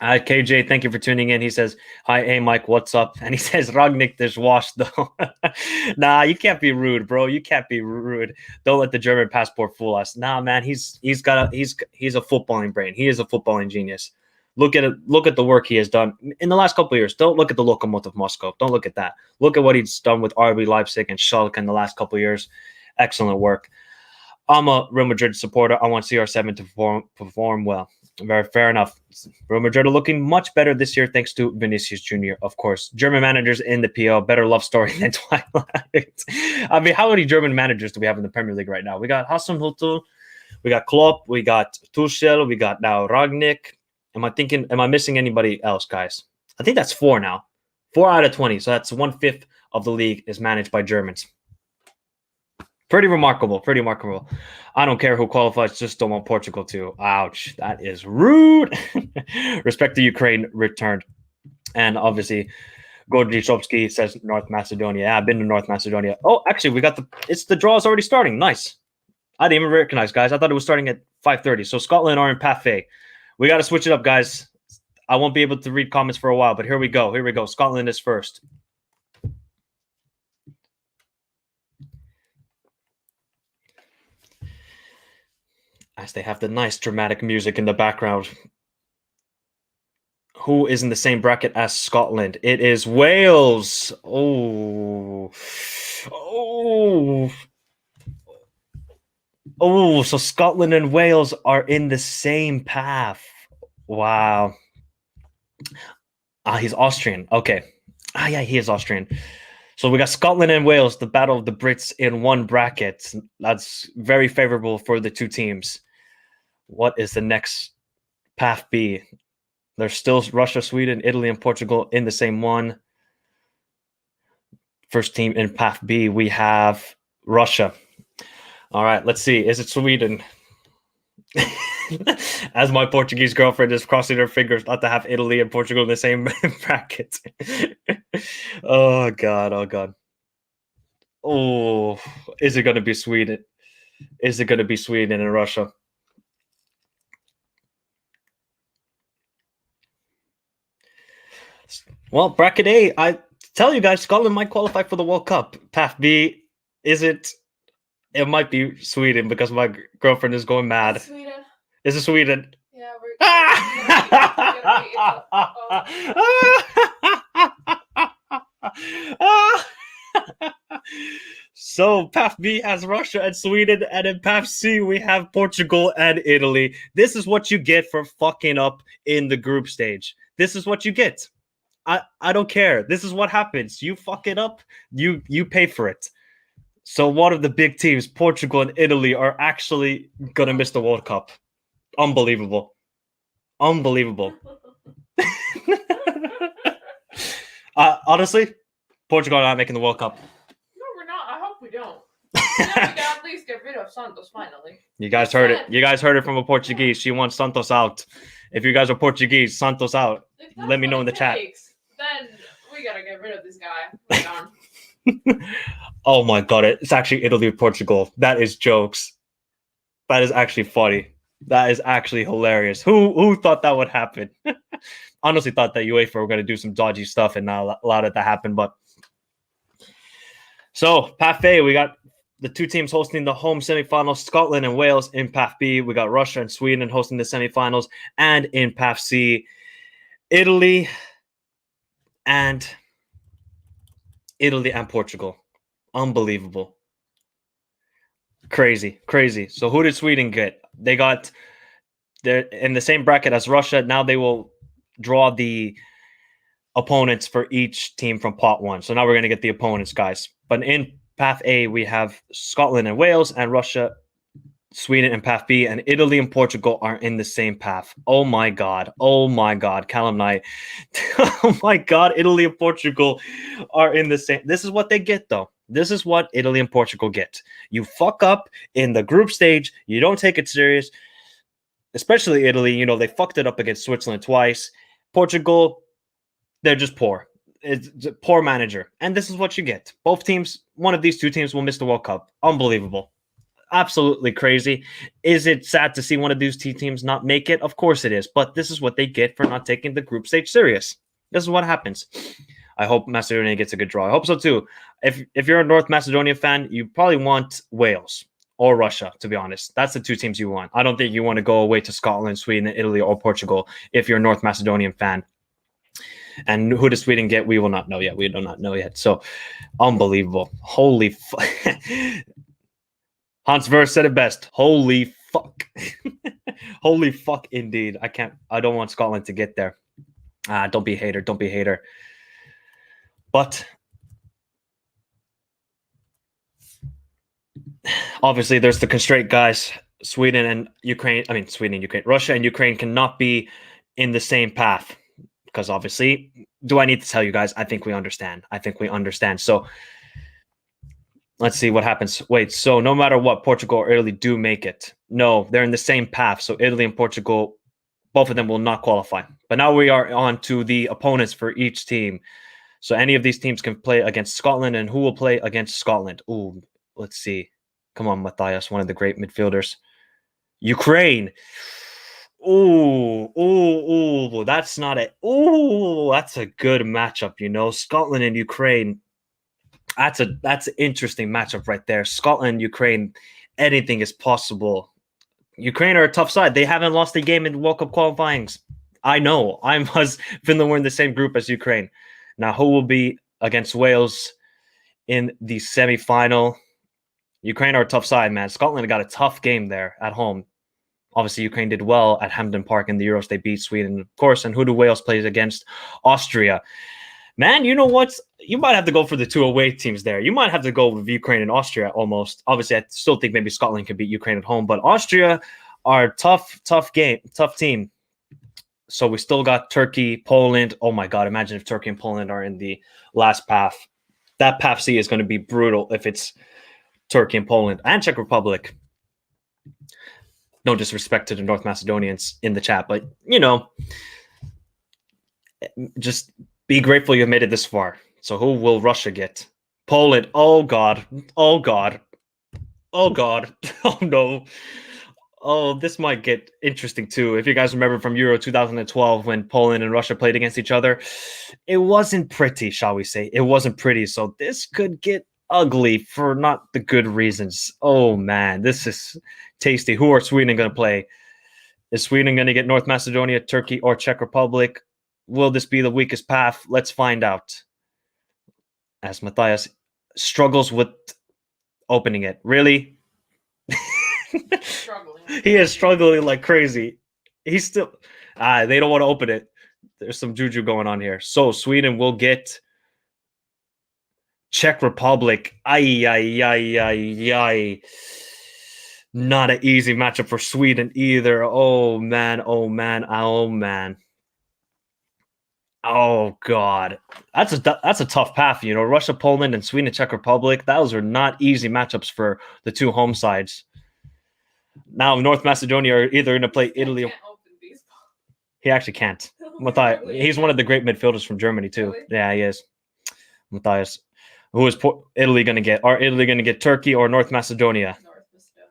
KJ, thank you for tuning in. He says, hi, hey, Mike, what's up? And he says, Ragnik, there's washed, though. Nah, you can't be rude, bro. You can't be rude. Don't let the German passport fool us. Nah, man, he's a footballing brain. He is a footballing genius. Look at it. Look at the work he has done in the last couple of years. Don't look at the Lokomotiv Moscow. Don't look at that. Look at what he's done with RB Leipzig and Schalke in the last couple of years. Excellent work. I'm a Real Madrid supporter. I want CR7 to perform well. Very fair enough. Real Madrid are looking much better this year thanks to Vinicius Jr., of course. German managers in the PL, better love story than Twilight. I mean, how many German managers do we have in the Premier League right now? We got Hasenhüttl, we got Klopp, we got Tuchel, we got now Rangnick. Am I missing anybody else, guys? I think that's 4 now. 4 out of 20. So that's 1/5 of the league is managed by Germans. Pretty remarkable. I don't care who qualifies, just don't want Portugal to. Ouch, that is rude. Respect to Ukraine returned. And obviously, Gordichowski says North Macedonia. Yeah, I've been to North Macedonia. Oh, actually, the draw is already starting. Nice. I didn't even recognize, guys. I thought it was starting at 5:30. So Scotland are in Path A. We got to switch it up, guys. I won't be able to read comments for a while, but here we go. Scotland is first. As they have the nice dramatic music in the background. Who is in the same bracket as Scotland? It is Wales. Oh, so Scotland and Wales are in the same path. Wow. He's Austrian. Okay. Yeah, he is Austrian. So we got Scotland and Wales, the battle of the Brits in one bracket. That's very favorable for the two teams. What is the next path B? There's still Russia, Sweden, Italy, and Portugal in the same one. First team in path B, we have Russia. All right, let's see. Is it Sweden? As my Portuguese girlfriend is crossing her fingers not to have Italy and Portugal in the same bracket. Oh, God. Oh, is it going to be Sweden? Is it going to be Sweden and Russia? Well, bracket A, I tell you guys, Scotland might qualify for the World Cup. Path B, it might be Sweden because my girlfriend is going mad. Sweden. Is it Sweden? Yeah, So Path B has Russia and Sweden, and in Path C we have Portugal and Italy. This is what you get for fucking up in the group stage. This is what you get. I don't care. This is what happens. You fuck it up, you pay for it. So one of the big teams, Portugal and Italy, are actually gonna miss the World Cup. Unbelievable. Honestly, Portugal are not making the World Cup. No, we're not. I hope we don't. We can at least get rid of Santos finally. You guys heard it. You guys heard it from a Portuguese. She wants Santos out. If you guys are Portuguese, Santos out. Let me know in the chat. Then we gotta get rid of this guy. We're done. Oh my God, it's actually Italy, Portugal. That is jokes. That is actually funny. That is actually hilarious. Who thought that would happen? Honestly thought that UEFA were going to do some dodgy stuff and not allowed it to happen. But so Path A, we got the two teams hosting the home semifinals, Scotland and Wales. In Path B, we got Russia and Sweden hosting the semifinals. And in Path C, Italy and Portugal. Unbelievable. Crazy. So who did Sweden get? They're in the same bracket as Russia. Now they will draw the opponents for each team from pot 1. So now we're going to get the opponents, guys. But in path A, we have Scotland and Wales, and Russia, Sweden in path B, and Italy and Portugal are in the same path. Oh my God. Oh my God. Callum Knight. Oh my God. Italy and Portugal are in the same. This is what they get, though. This is what Italy and Portugal get. You fuck up in the group stage. You don't take it serious. Especially Italy. You know, they fucked it up against Switzerland twice. Portugal, they're just poor. It's a poor manager. And this is what you get. Both teams, one of these two teams will miss the World Cup. Unbelievable. Absolutely crazy. Is it sad to see one of these two teams not make it? Of course it is. But this is what they get for not taking the group stage serious. This is what happens. I hope Macedonia gets a good draw. I hope so too. If you're a North Macedonia fan, you probably want Wales or Russia, to be honest. That's the two teams you want. I don't think you want to go away to Scotland, Sweden, Italy, or Portugal if you're a North Macedonian fan. And who does Sweden get? We will not know yet. We do not know yet. So, unbelievable. Holy fuck. Hans Verse said it best. Holy fuck. Holy fuck indeed. I don't want Scotland to get there. Don't be a hater. Don't be a hater. But obviously there's the constraint, guys. Russia and Ukraine cannot be in the same path. Because obviously, do I need to tell you guys? I think we understand. So let's see what happens. Wait, so no matter what, Portugal or Italy do make it. No, they're in the same path. So Italy and Portugal, both of them will not qualify. But now we are on to the opponents for each team. So any of these teams can play against Scotland, and who will play against Scotland? Ooh, let's see. Come on, Matthias, one of the great midfielders. Ukraine. Ooh, that's not it. Ooh, that's a good matchup, you know. Scotland and Ukraine. That's an interesting matchup right there. Scotland, Ukraine, anything is possible. Ukraine are a tough side. They haven't lost a game in World Cup qualifyings. I know. Finland were in the same group as Ukraine. Now, who will be against Wales in the semi-final? Ukraine are a tough side, man. Scotland got a tough game there at home. Obviously, Ukraine did well at Hampden Park in the Euros. They beat Sweden, of course. And who do Wales play against? Austria. Man, you know what? You might have to go for the two away teams there. You might have to go with Ukraine and Austria almost. Obviously, I still think maybe Scotland can beat Ukraine at home. But Austria are tough team. So we still got Turkey, Poland. Oh, my God. Imagine if Turkey and Poland are in the last path. That path C is going to be brutal if it's Turkey and Poland and Czech Republic. No disrespect to the North Macedonians in the chat, but, you know, just be grateful you made it this far. So who will Russia get? Poland. Oh, God. Oh, God. Oh, God. Oh, no. Oh, this might get interesting, too. If you guys remember from Euro 2012 when Poland and Russia played against each other, it wasn't pretty, shall we say. It wasn't pretty. So this could get ugly for not the good reasons. Oh, man. This is tasty. Who are Sweden going to play? Is Sweden going to get North Macedonia, Turkey, or Czech Republic? Will this be the weakest path? Let's find out. As Matthias struggles with opening it. Really? Struggling. He is struggling like crazy. He's still... they don't want to open it. There's some juju going on here. So Sweden will get Czech Republic. Ay. Not an easy matchup for Sweden either. Oh, man. Oh, God. That's a tough path, you know. Russia, Poland, and Sweden, Czech Republic. Those are not easy matchups for the two home sides. Now, North Macedonia are either going to play Italy. He actually can't. Matthias, he's one of the great midfielders from Germany, too. Really? Yeah, he is. Matthias. Who is Italy going to get? Are Italy going to get Turkey or North Macedonia? North Macedonia.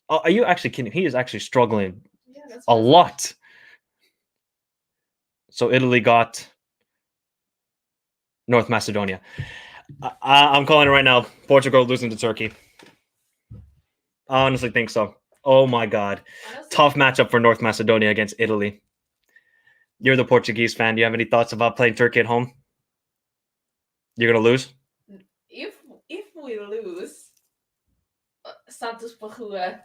Oh, are you actually kidding? He is actually struggling a lot. So Italy got North Macedonia. I'm calling it right now. Portugal losing to Turkey. I honestly think so. Oh, my God. Tough matchup for North Macedonia against Italy. You're the Portuguese fan. Do you have any thoughts about playing Turkey at home? You're going to lose? If we lose, Santos Pahua.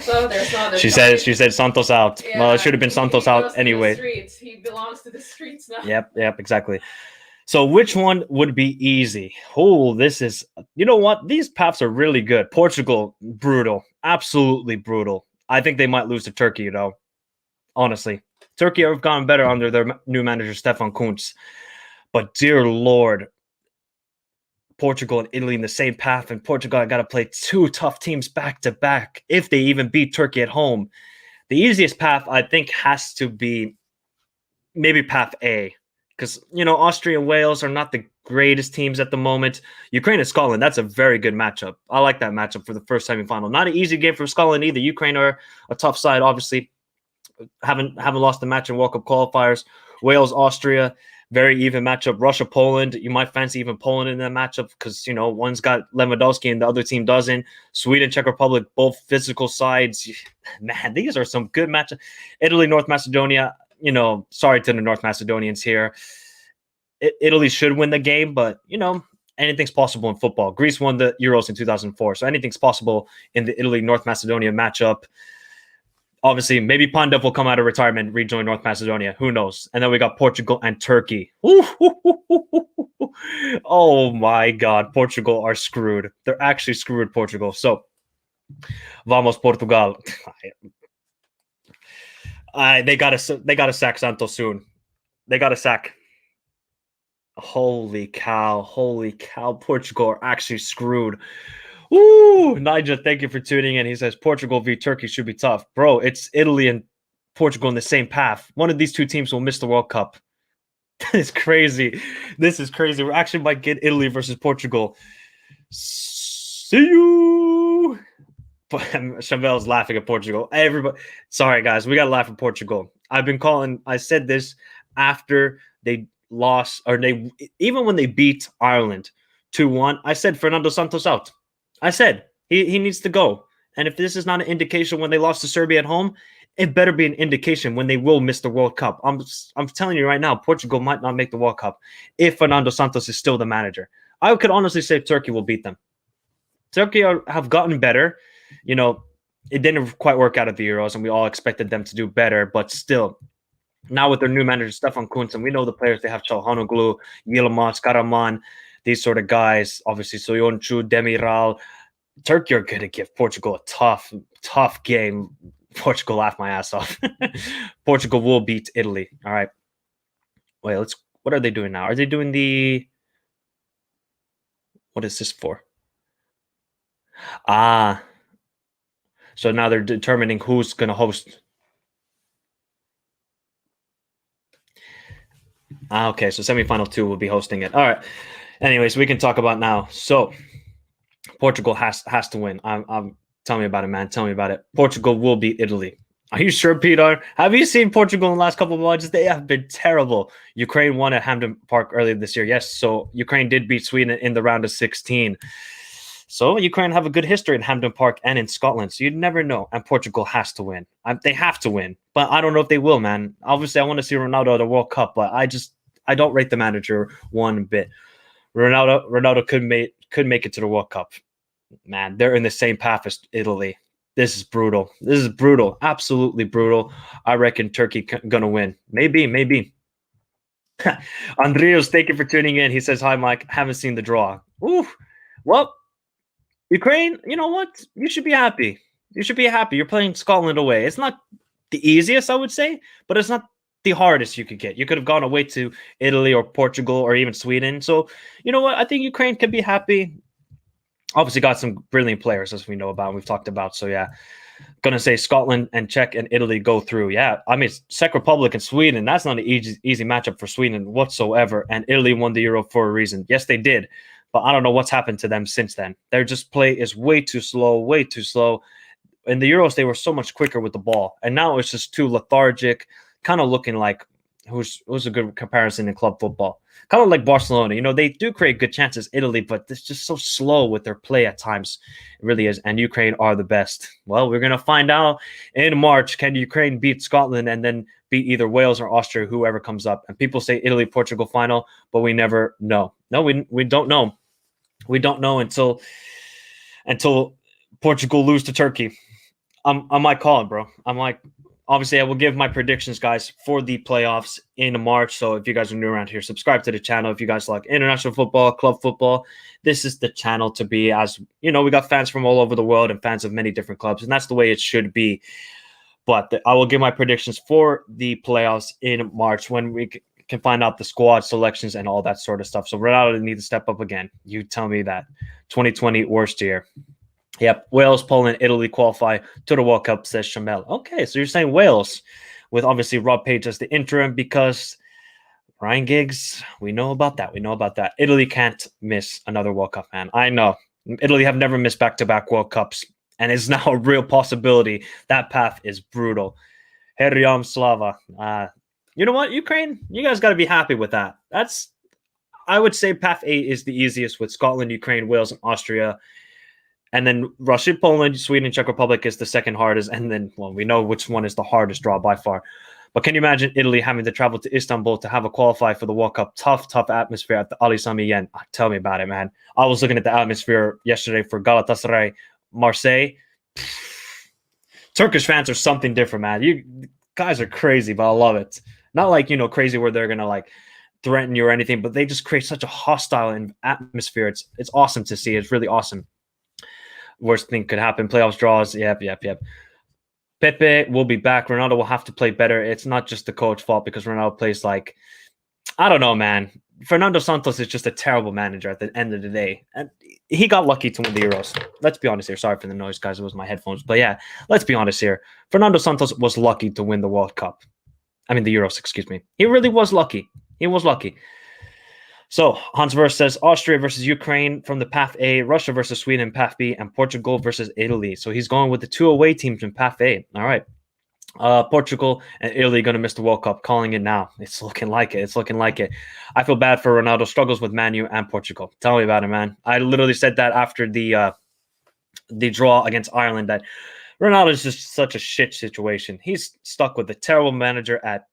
So there's no other She choice. said Santos out. Yeah, Well, it should have been Santos he goes out to the anyway. streets. He belongs to the streets now. Yep, exactly. So which one would be easy? Oh, this is, you know what? These paths are really good. Portugal, brutal. Absolutely brutal. I think they might lose to Turkey, you know. Honestly. Turkey have gone better under their new manager, Stefan Kuntz. But dear Lord, Portugal and Italy in the same path, and Portugal got to play two tough teams back to back if they even beat Turkey at home. The easiest path, I think, has to be maybe path A. Because, you know, Austria and Wales are not the greatest teams at the moment. Ukraine and Scotland, that's a very good matchup. I like that matchup for the first semifinal. Not an easy game for Scotland either. Ukraine are a tough side, obviously. Haven't lost a match in World Cup qualifiers. Wales, Austria, very even matchup. Russia, Poland, you might fancy even Poland in that matchup because, you know, one's got Lewandowski and the other team doesn't. Sweden, Czech Republic, both physical sides. Man, these are some good matchups. Italy, North Macedonia, you know, sorry to the North Macedonians here. Italy should win the game, but, you know, anything's possible in football. Greece won the Euros in 2004, so anything's possible in the Italy-North Macedonia matchup. Obviously, maybe Pandev will come out of retirement, rejoin North Macedonia. Who knows? And then we got Portugal and Turkey. Oh, my God. Portugal are screwed. They're actually screwed, Portugal. So, vamos, Portugal. They gotta sack Santos soon. They gotta sack. Holy cow! Portugal are actually screwed. Woo! Nigel, thank you for tuning in. He says Portugal v Turkey should be tough, bro. It's Italy and Portugal in the same path. One of these two teams will miss the World Cup. This is crazy. We actually might get Italy versus Portugal. See you. But Chavel's laughing at Portugal. Everybody, sorry guys, we gotta laugh at Portugal. I said this after they lost, or even when they beat Ireland 2-1. I said Fernando Santos out. I said he needs to go. And if this is not an indication when they lost to Serbia at home, it better be an indication when they will miss the World Cup. I'm telling you right now, Portugal might not make the World Cup if Fernando Santos is still the manager. I could honestly say Turkey will beat them. Turkey have gotten better. You know, it didn't quite work out at the Euros, and we all expected them to do better. But still, now with their new manager, Stefan Kuntz, and we know the players they have, Çalhanoğlu, Yilmaz, Karaman, these sort of guys, obviously Soyuncu, Demiral. Turkey are going to give Portugal a tough game. Portugal laughed my ass off. Portugal will beat Italy. All right. Wait, what are they doing now? Are they doing what is this for? So now they're determining who's going to host. Okay, so semifinal 2 will be hosting it. All right. Anyways, we can talk about now. So Portugal has to win. Tell me about it, man. Tell me about it. Portugal will beat Italy. Are you sure, Peter? Have you seen Portugal in the last couple of months? They have been terrible. Ukraine won at Hampden Park earlier this year. Yes, so Ukraine did beat Sweden in the round of 16. So Ukraine have a good history in Hampden Park and in Scotland. So you'd never know. And Portugal has to win. They have to win. But I don't know if they will, man. Obviously, I want to see Ronaldo at the World Cup, but I don't rate the manager one bit. Ronaldo could make it to the World Cup. Man, they're in the same path as Italy. This is brutal. Absolutely brutal. I reckon Turkey gonna win. Maybe. Andreas, thank you for tuning in. He says, hi, Mike. Haven't seen the draw. Ooh. Well, Ukraine, you know what? You should be happy. You're playing Scotland away. It's not the easiest, I would say, but it's not the hardest you could get. You could have gone away to Italy or Portugal or even Sweden. So, you know what? I think Ukraine can be happy. Obviously got some brilliant players, as we know about and we've talked about. So, yeah, going to say Scotland and Czech and Italy go through. Yeah, I mean, Czech Republic and Sweden, that's not an easy matchup for Sweden whatsoever. And Italy won the Euro for a reason. Yes, they did. But I don't know what's happened to them since then. Their just play is way too slow. In the Euros, they were so much quicker with the ball. And now it's just too lethargic, kind of looking like who's a good comparison in club football. Kind of like Barcelona. You know, they do create good chances, Italy, but it's just so slow with their play at times. It really is. And Ukraine are the best. Well, we're going to find out in March. Can Ukraine beat Scotland and then beat either Wales or Austria, whoever comes up? And people say Italy, Portugal final, but we never know. No, we don't know. We don't know until Portugal lose to Turkey. I might call it, bro. I'm like, obviously, I will give my predictions, guys, for the playoffs in March. So if you guys are new around here, subscribe to the channel. If you guys like international football, club football, this is the channel to be. As you know, we got fans from all over the world and fans of many different clubs, and that's the way it should be. But I will give my predictions for the playoffs in March when we can find out the squad selections and all that sort of stuff. So Ronaldo needs to step up again. You tell me that. 2020 worst year. Yep, Wales, Poland, Italy qualify to the World Cup, says Shamel. Okay, so you're saying Wales, with obviously Rob Page as the interim, because Ryan Giggs, we know about that. We know about that. Italy can't miss another World Cup, man. I know. Italy have never missed back-to-back World Cups, and it's now a real possibility. That path is brutal. Herjam Slava. You know what, Ukraine? You guys got to be happy with that. I would say path 8 is the easiest with Scotland, Ukraine, Wales, and Austria. And then Russia, Poland, Sweden, Czech Republic is the second hardest. And then, well, we know which one is the hardest draw by far. But can you imagine Italy having to travel to Istanbul to have a qualify for the World Cup? Tough atmosphere at the Ali Sami Yen. Tell me about it, man. I was looking at the atmosphere yesterday for Galatasaray, Marseille. Turkish fans are something different, man. You guys are crazy, but I love it. Not like, crazy where they're going to like threaten you or anything, but they just create such a hostile atmosphere. It's awesome to see. It's really awesome. Worst thing could happen. Playoffs draws. Yep. Pepe will be back. Ronaldo will have to play better. It's not just the coach fault because Ronaldo plays like, I don't know, man. Fernando Santos is just a terrible manager at the end of the day. And he got lucky to win the Euros. Let's be honest here. Sorry for the noise, guys. It was my headphones. But yeah, let's be honest here. Fernando Santos was lucky to win the World Cup. I mean, the Euros, excuse me. He really was lucky. He was lucky. So Hans Verse says Austria versus Ukraine from the Path A, Russia versus Sweden in Path B, and Portugal versus Italy. So he's going with the 2 away teams in Path A. All right. Portugal and Italy going to miss the World Cup. Calling it now. It's looking like it. I feel bad for Ronaldo. Struggles with Man U and Portugal. Tell me about it, man. I literally said that after the draw against Ireland that Ronaldo is just such a shit situation. He's stuck with a terrible manager at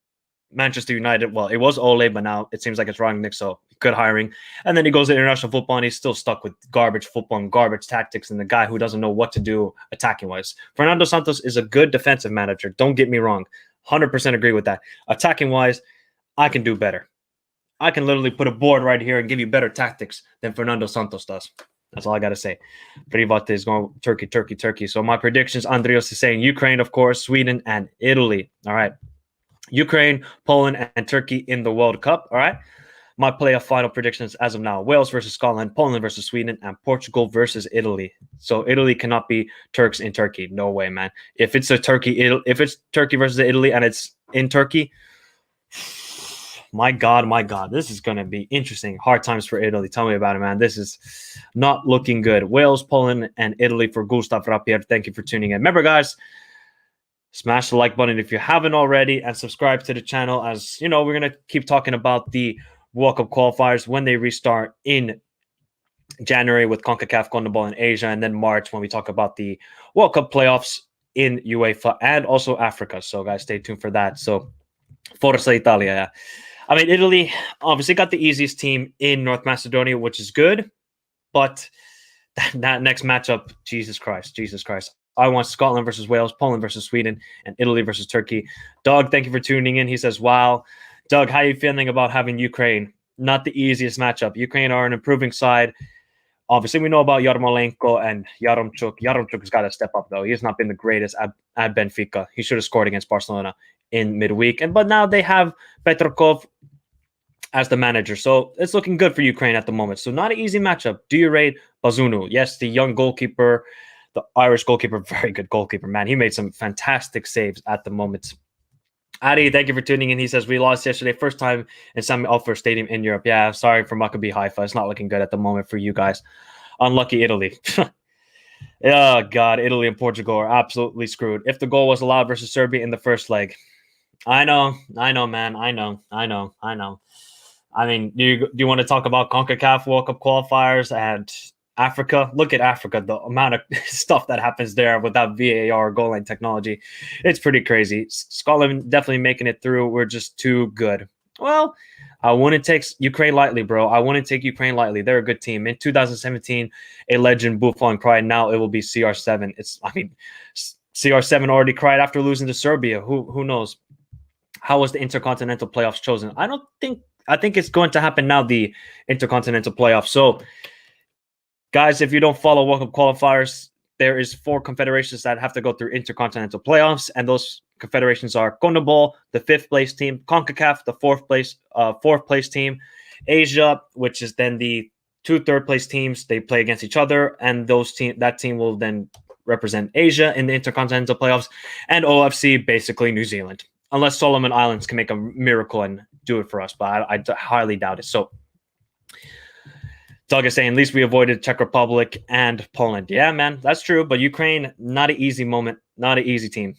Manchester United. Well, it was Ole, but now it seems like it's Rangnick, so good hiring. And then he goes to international football, and he's still stuck with garbage football and garbage tactics and the guy who doesn't know what to do attacking-wise. Fernando Santos is a good defensive manager. Don't get me wrong. 100% agree with that. Attacking-wise, I can do better. I can literally put a board right here and give you better tactics than Fernando Santos does. That's all I got to say. Privat is going Turkey. So my predictions, Andrios is saying Ukraine, of course, Sweden, and Italy. All right. Ukraine, Poland, and Turkey in the World Cup. All right. My playoff final predictions as of now: Wales versus Scotland, Poland versus Sweden, and Portugal versus Italy. So Italy cannot be Turks in Turkey. No way, man. If it's Turkey versus Italy and it's in Turkey, my God, this is going to be interesting. Hard times for Italy. Tell me about it, man. This is not looking good. Wales, Poland, and Italy for Gustav Rapier. Thank you for tuning in. Remember, guys, smash the like button if you haven't already and subscribe to the channel. As you know, we're going to keep talking about the World Cup qualifiers when they restart in January with CONCACAF, CONMEBOL in Asia, and then March when we talk about the World Cup playoffs in UEFA and also Africa. So, guys, stay tuned for that. So, Forza Italia. I mean, Italy obviously got the easiest team in North Macedonia, which is good. But that next matchup, Jesus Christ. I want Scotland versus Wales, Poland versus Sweden, and Italy versus Turkey. Doug, thank you for tuning in. He says, wow. Doug, how are you feeling about having Ukraine? Not the easiest matchup. Ukraine are an improving side. Obviously, we know about Yarmolenko and Yaremchuk. Yaremchuk has got to step up, though. He has not been the greatest at Benfica. He should have scored against Barcelona in midweek. But now they have Petrokov as the manager. So it's looking good for Ukraine at the moment. So not an easy matchup. Do you rate Bazunu? Yes, the young goalkeeper, the Irish goalkeeper, very good goalkeeper, man. He made some fantastic saves at the moment. Adi, thank you for tuning in. He says, we lost yesterday, first time in Sami Alfer Stadium in Europe. Yeah, sorry for Maccabi Haifa. It's not looking good at the moment for you guys. Unlucky Italy. Oh, God, Italy and Portugal are absolutely screwed. If the goal was allowed versus Serbia in the first leg. I know, man. I know. I mean, do you want to talk about CONCACAF World Cup qualifiers and Africa? Look at Africa, the amount of stuff that happens there without VAR goal line technology. It's pretty crazy. Scotland definitely making it through. We're just too good. Well, I wouldn't take Ukraine lightly, bro. I wouldn't take Ukraine lightly. They're a good team. In 2017, a legend Buffon cried. Now it will be CR7. CR7 already cried after losing to Serbia. Who knows? How was the Intercontinental Playoffs chosen? I think it's going to happen now, the Intercontinental Playoffs. So, guys, if you don't follow World Cup qualifiers, there is 4 confederations that have to go through Intercontinental Playoffs, and those confederations are CONMEBOL, the 5th place team; CONCACAF, the 4th place team; Asia, which is then the 2 third place teams. They play against each other, and that team will then represent Asia in the Intercontinental Playoffs; and OFC, basically New Zealand, unless Solomon Islands can make a miracle and do it for us, but I highly doubt it. So Doug is saying, at least we avoided Czech Republic and Poland. Yeah, man, that's true. But Ukraine, not an easy moment, not an easy team.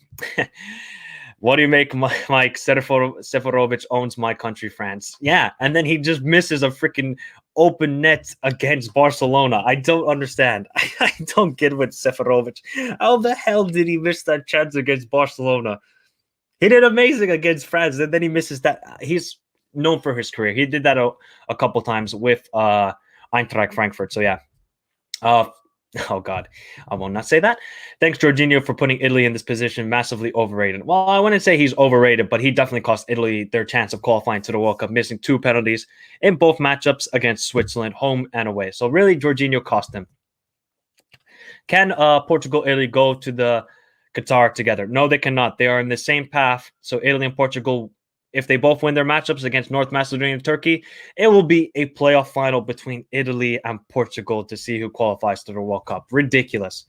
What do you make, Mike? Seferovic owns my country, France. Yeah, and then he just misses a freaking open net against Barcelona. I don't understand. I don't get with Seferovic. How the hell did he miss that chance against Barcelona? He did amazing against France, and then he misses that. He's known for his career. He did that a couple times with Eintracht Frankfurt. So yeah. Oh God, I will not say that. Thanks, Jorginho, for putting Italy in this position. Massively overrated. Well, I wouldn't say he's overrated, but he definitely cost Italy their chance of qualifying to the World Cup, missing 2 penalties in both matchups against Switzerland, home and away. So really, Jorginho cost them. Can Portugal, Italy go to the Qatar together? No, they cannot. They are in the same path. So Italy and Portugal, if they both win their matchups against North Macedonia and Turkey, it will be a playoff final between Italy and Portugal to see who qualifies to the World Cup. Ridiculous.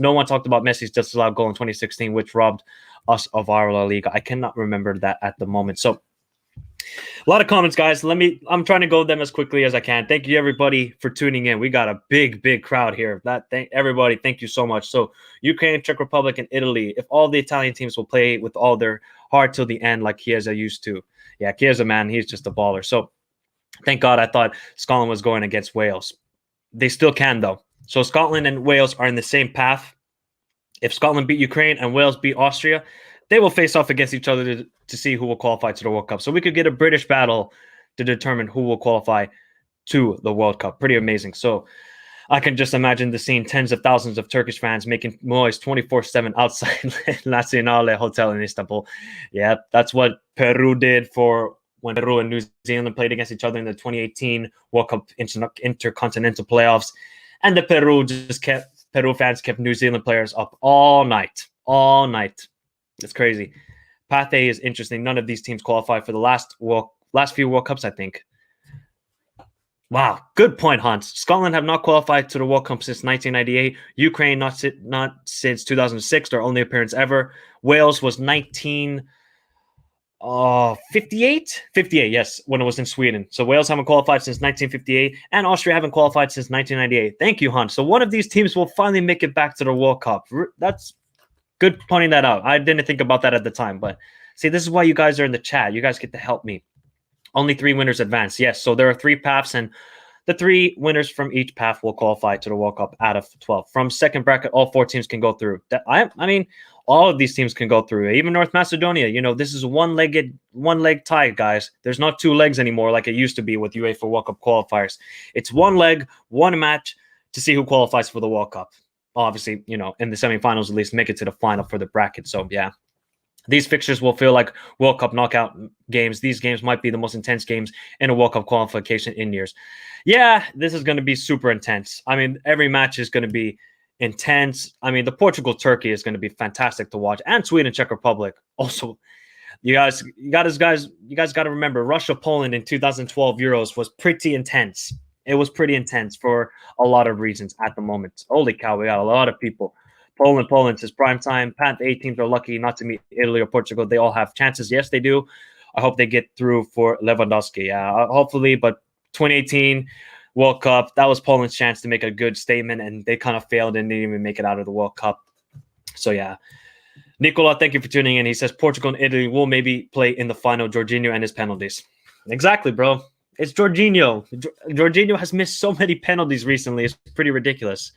No one talked about Messi's disallowed goal in 2016, which robbed us of our La Liga. I cannot remember that at the moment. So a lot of comments, guys. I'm trying to go them as quickly as I can. Thank you, everybody, for tuning in. We got a big crowd here. Everybody, thank you so much. So Ukraine, Czech Republic, and Italy. If all the Italian teams will play with all their heart till the end, like Chiesa used to. Yeah, Chiesa, man, he's just a baller. So thank God. I thought Scotland was going against Wales. They still can, though. So Scotland and Wales are in the same path. If Scotland beat Ukraine and Wales beat Austria, they will face off against each other to see who will qualify to the World Cup. So we could get a British battle to determine who will qualify to the World Cup. Pretty amazing. So I can just imagine the scene, tens of thousands of Turkish fans making noise 24/7 outside Naționale Hotel in Istanbul. Yeah, that's what Peru did for when Peru and New Zealand played against each other in the 2018 World Cup Intercontinental Playoffs. And the Peru fans kept New Zealand players up all night. It's crazy. Path A is interesting. None of these teams qualify for the last few World Cups, I think. Wow, good point, Hans. Scotland have not qualified to the World Cup since 1998. Ukraine not since 2006, their only appearance ever. Wales was 1958? 58, yes, when it was in Sweden. So Wales haven't qualified since 1958, and Austria haven't qualified since 1998. Thank you, Hans. So one of these teams will finally make it back to the World Cup. That's good pointing that out. I didn't think about that at the time, but see, this is why you guys are in the chat. You guys get to help me. Only 3 winners advance. Yes, so there are 3 paths, and the 3 winners from each path will qualify to the World Cup out of 12. From second bracket, all 4 teams can go through. I mean, all of these teams can go through. Even North Macedonia. You know, this is one leg tie, guys. There's not 2 legs anymore like it used to be with UEFA World Cup qualifiers. It's 1 leg, 1 match to see who qualifies for the World Cup. Obviously, you know, in the semifinals, at least make it to the final for the bracket. So, yeah. These fixtures will feel like World Cup knockout games. These games might be the most intense games in a World Cup qualification in years. Yeah, this is going to be super intense. I mean, every match is going to be intense. I mean, the Portugal-Turkey is going to be fantastic to watch, and Sweden-Czech Republic. Also, you guys got to remember, Russia-Poland in 2012 Euros was pretty intense. It was pretty intense for a lot of reasons at the moment. Holy cow, we got a lot of people. Poland says prime time. Path A teams are lucky not to meet Italy or Portugal. They all have chances. Yes, they do. I hope they get through for Lewandowski. Yeah, hopefully. But 2018 World Cup, that was Poland's chance to make a good statement, and they kind of failed and didn't even make it out of the World Cup. So, yeah. Nicola, thank you for tuning in. He says Portugal and Italy will maybe play in the final. Jorginho and his penalties. Exactly, bro. It's Jorginho. Jorginho has missed so many penalties recently. It's pretty ridiculous.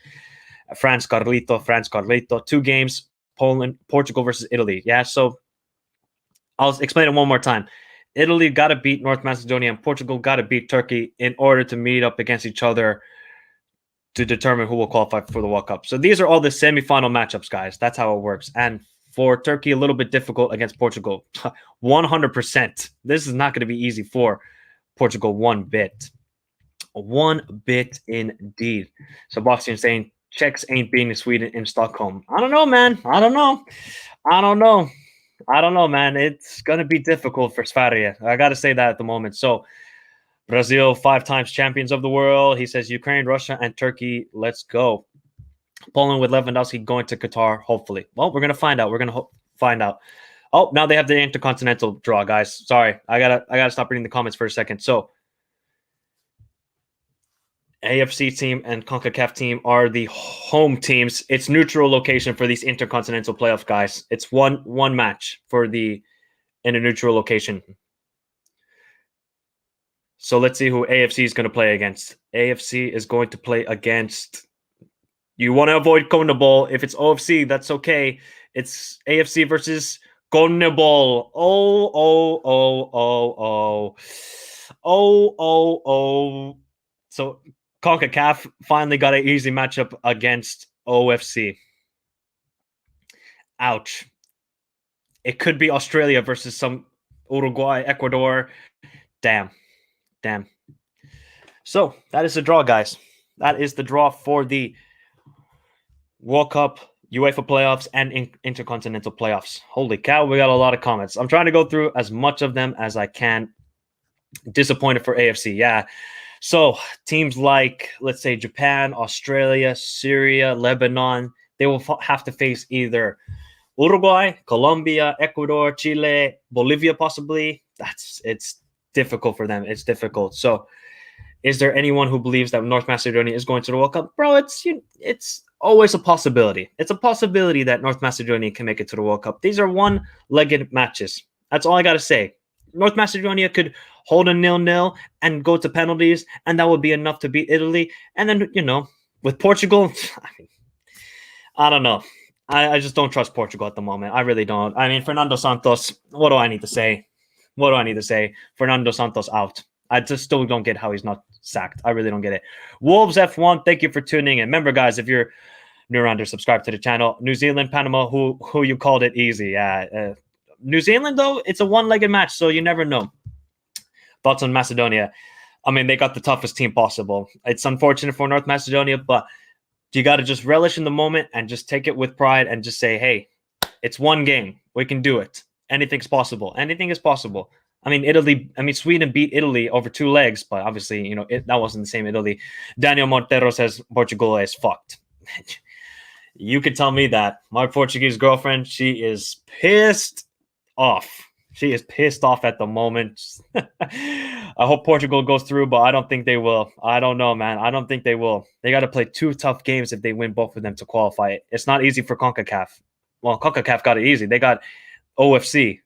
France, Carlito. 2 games, Portugal versus Italy. Yeah, so I'll explain it one more time. Italy got to beat North Macedonia and Portugal got to beat Turkey in order to meet up against each other to determine who will qualify for the World Cup. So these are all the semifinal matchups, guys. That's how it works. And for Turkey, a little bit difficult against Portugal. 100%. This is not going to be easy for Portugal one bit. One bit indeed. Sebastian saying Czechs ain't beating Sweden in Stockholm. I don't know, man. I don't know, man. It's going to be difficult for Sverige. I got to say that at the moment. So Brazil, 5 times champions of the world. He says Ukraine, Russia, and Turkey. Let's go. Poland with Lewandowski going to Qatar, hopefully. Well, we're going to find out. We're going to find out. Oh, now they have the intercontinental draw, guys. Sorry. I gotta stop reading the comments for a second. So AFC team and CONCACAF team are the home teams. It's neutral location for these intercontinental playoffs, guys. It's one match in a neutral location. So let's see who AFC is going to play against. AFC is going to play against. You want to avoid CONMEBOL. If it's OFC, that's okay. It's AFC versus CONMEBOL. Oh. So CONCACAF finally got an easy matchup against OFC. Ouch. It could be Australia versus some Uruguay, Ecuador. Damn. So that is the draw, guys. That is the draw for the World Cup, UEFA playoffs, and intercontinental playoffs. Holy cow, we got a lot of comments. I'm trying to go through as much of them as I can. Disappointed for AFC, yeah. So teams like, let's say, Japan, Australia, Syria, Lebanon, they will have to face either Uruguay, Colombia, Ecuador, Chile, Bolivia, possibly. It's difficult for them. It's difficult. So is there anyone who believes that North Macedonia is going to the World Cup? Bro, it's always a possibility. It's a possibility that North Macedonia can make it to the World Cup. These are one-legged matches. That's all I got to say. North Macedonia could hold a 0-0 and go to penalties, and that would be enough to beat Italy. And then, with Portugal, I don't know. I just don't trust Portugal at the moment. I really don't. I mean, Fernando Santos, what do I need to say? Fernando Santos out. I just still don't get how he's not sacked. I really don't get it. Wolves F1, thank you for tuning in. Remember, guys, if you're new around here, subscribe to the channel. New Zealand, Panama, who you called it easy. New Zealand, though, it's a one-legged match, so you never know. Thoughts on Macedonia? I mean, they got the toughest team possible. It's unfortunate for North Macedonia, but you got to just relish in the moment and just take it with pride and just say, hey, it's one game. We can do it. Anything's possible. Anything is possible. I mean, Sweden beat Italy over 2 legs, but obviously, that wasn't the same Italy. Daniel Montero says Portugal is fucked. You could tell me that. My Portuguese girlfriend, she is pissed off. She is pissed off at the moment. I hope Portugal goes through, but I don't think they will. I don't know, man. I don't think they will. They got to play 2 tough games if they win both of them to qualify. It's not easy for CONCACAF. Well, CONCACAF got it easy. They got OFC.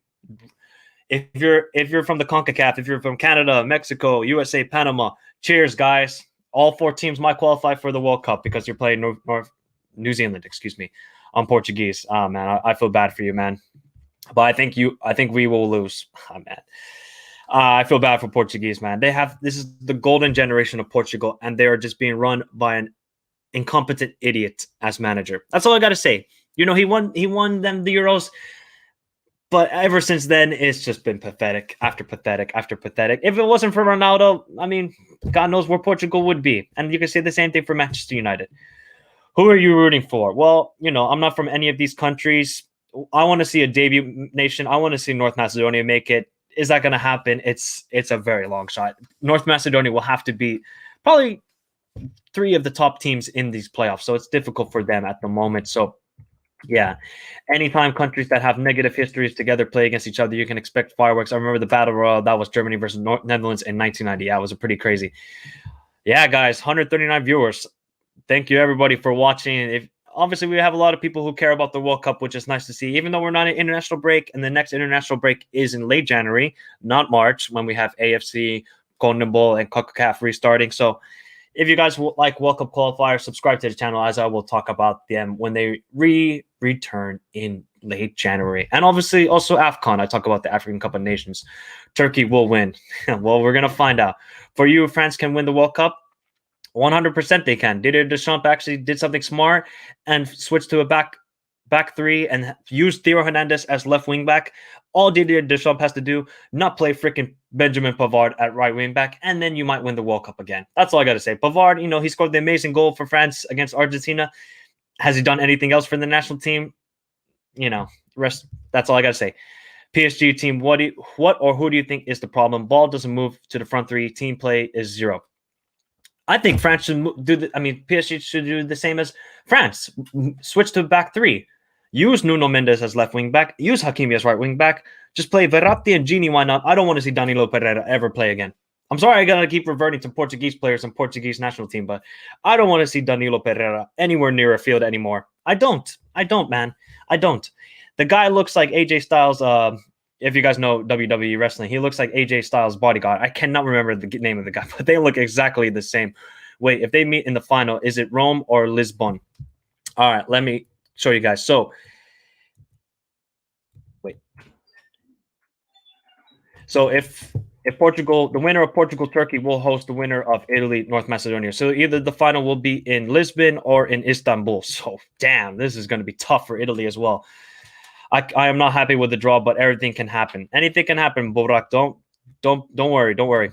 If you're from the CONCACAF, if you're from Canada, Mexico, USA, Panama, cheers, guys. All 4 teams might qualify for the World Cup because you're playing New Zealand, on Portuguese. Oh, man, I feel bad for you, man. But I think we will lose. Oh, man. I feel bad for Portuguese, man. This is the golden generation of Portugal, and they are just being run by an incompetent idiot as manager. That's all I got to say. He won them the Euros. But ever since then, it's just been pathetic after pathetic after pathetic. If it wasn't for Ronaldo, I mean, God knows where Portugal would be. And you can say the same thing for Manchester United. Who are you rooting for? Well, I'm not from any of these countries. I want to see a debut nation. I want to see North Macedonia make it. Is that going to happen? It's a very long shot. North Macedonia will have to beat probably 3 of the top teams in these playoffs. So it's difficult for them at the moment. So, yeah, anytime countries that have negative histories together play against each other, you can expect fireworks. I remember the Battle Royal. That was Germany versus Netherlands in 1990. Yeah, it was a pretty crazy. Yeah, guys, 139 viewers. Thank you, everybody, for watching. Obviously, we have a lot of people who care about the World Cup, which is nice to see, even though we're not in international break. And the next international break is in late January, not March, when we have AFC, CONMEBOL, and CONCACAF restarting. So if you guys like World Cup qualifiers, subscribe to the channel, as I will talk about them when they return in late January. And obviously also AFCON. I talk about the African Cup of Nations. Turkey will win. Well, we're going to find out. For you, France can win the World Cup. 100% they can. Didier Deschamps actually did something smart and switched to a back three and used Theo Hernandez as left wing back. All Didier Deschamps has to do, not play freaking Benjamin Pavard at right wing back, and then you might win the World Cup again. That's all I got to say. Pavard, he scored the amazing goal for France against Argentina. Has he done anything else for the national team? That's all I got to say. PSG team, what or who do you think is the problem? Ball doesn't move to the front three. Team play is zero. I think France should PSG should do the same as France. Switch to back three. Use Nuno Mendes as left wing back. Use Hakimi as right wing back. Just play Verratti and Gini. Why not? I don't want to see Danilo Pereira ever play again. I'm sorry I got to keep reverting to Portuguese players and Portuguese national team, but I don't want to see Danilo Pereira anywhere near a field anymore. I don't, man. I don't. The guy looks like AJ Styles. If you guys know WWE wrestling, he looks like AJ Styles' bodyguard. I cannot remember the name of the guy, but they look exactly the same. Wait, if they meet in the final, is it Rome or Lisbon? All right, let me show you guys. So, wait. So if Portugal, the winner of Portugal-Turkey will host the winner of Italy-North Macedonia. So either the final will be in Lisbon or in Istanbul. So, damn, this is going to be tough for Italy as well. I am not happy with the draw, but everything can happen. Anything can happen, Borak. Don't worry. Don't worry.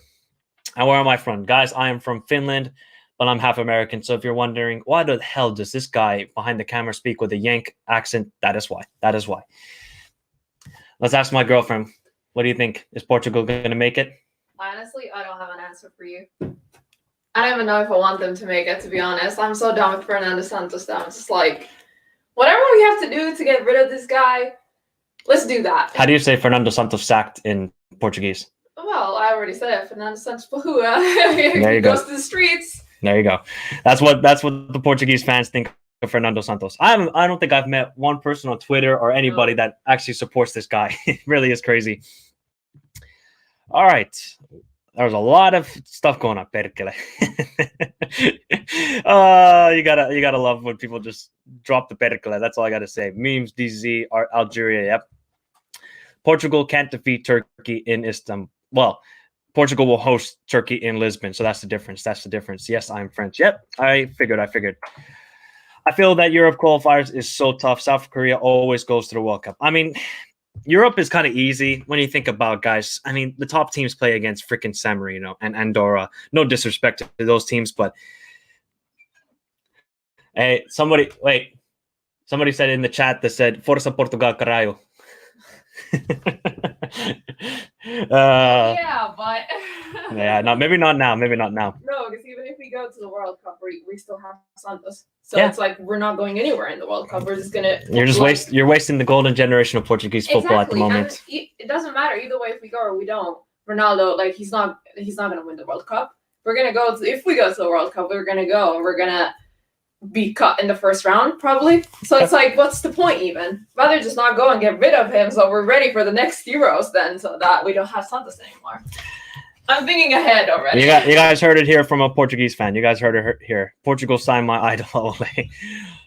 And where am I from? Guys, I am from Finland, but I'm half American. So if you're wondering, why the hell does this guy behind the camera speak with a Yank accent? That is why. That is why. Let's ask my girlfriend. What do you think? Is Portugal going to make it? Honestly, I don't have an answer for you. I don't even know if I want them to make it, to be honest. I'm so done with Fernando Santos now. It's just like, whatever we have to do to get rid of this guy, let's do that. How do you say Fernando Santos sacked in Portuguese? Well, I already said it. Fernando Santos Pahua. There you goes go. to the streets. There you go. That's what the Portuguese fans think of Fernando Santos. I don't think I've met one person on Twitter or anybody that actually supports this guy. It really is crazy. All right. There's a lot of stuff going on, Perkele. You gotta love when people just drop the Perkele. That's all I gotta say. Memes, DZ, Algeria. Yep. Portugal can't defeat Turkey in Istanbul. Well, Portugal will host Turkey in Lisbon, so that's the difference. That's the difference. Yes, I'm French. Yep, I figured. I feel that Europe qualifiers is so tough. South Korea always goes to the World Cup. I mean, Europe is kind of easy when you think about, guys. I mean, the top teams play against freaking San Marino and Andorra. No disrespect to those teams, but hey, somebody said in the chat that said Forza Portugal caralho. Yeah, but yeah, no, maybe not now. No, because even if we go to the World Cup, we still have Santos. So Yeah. It's like we're not going anywhere in the World Cup. We're just gonna. You're wasting the golden generation of Portuguese football at the moment. And it doesn't matter either way if we go or we don't. Ronaldo, like he's not gonna win the World Cup. We're gonna go. If we go to the World Cup, we're gonna go and we're gonna be cut in the first round probably. So it's like, what's the point even? Rather just not go and get rid of him so we're ready for the next Euros then, so that we don't have Santos anymore. I'm thinking ahead already. You guys heard it here from a Portuguese fan. You guys heard it here. Portugal signed my idol,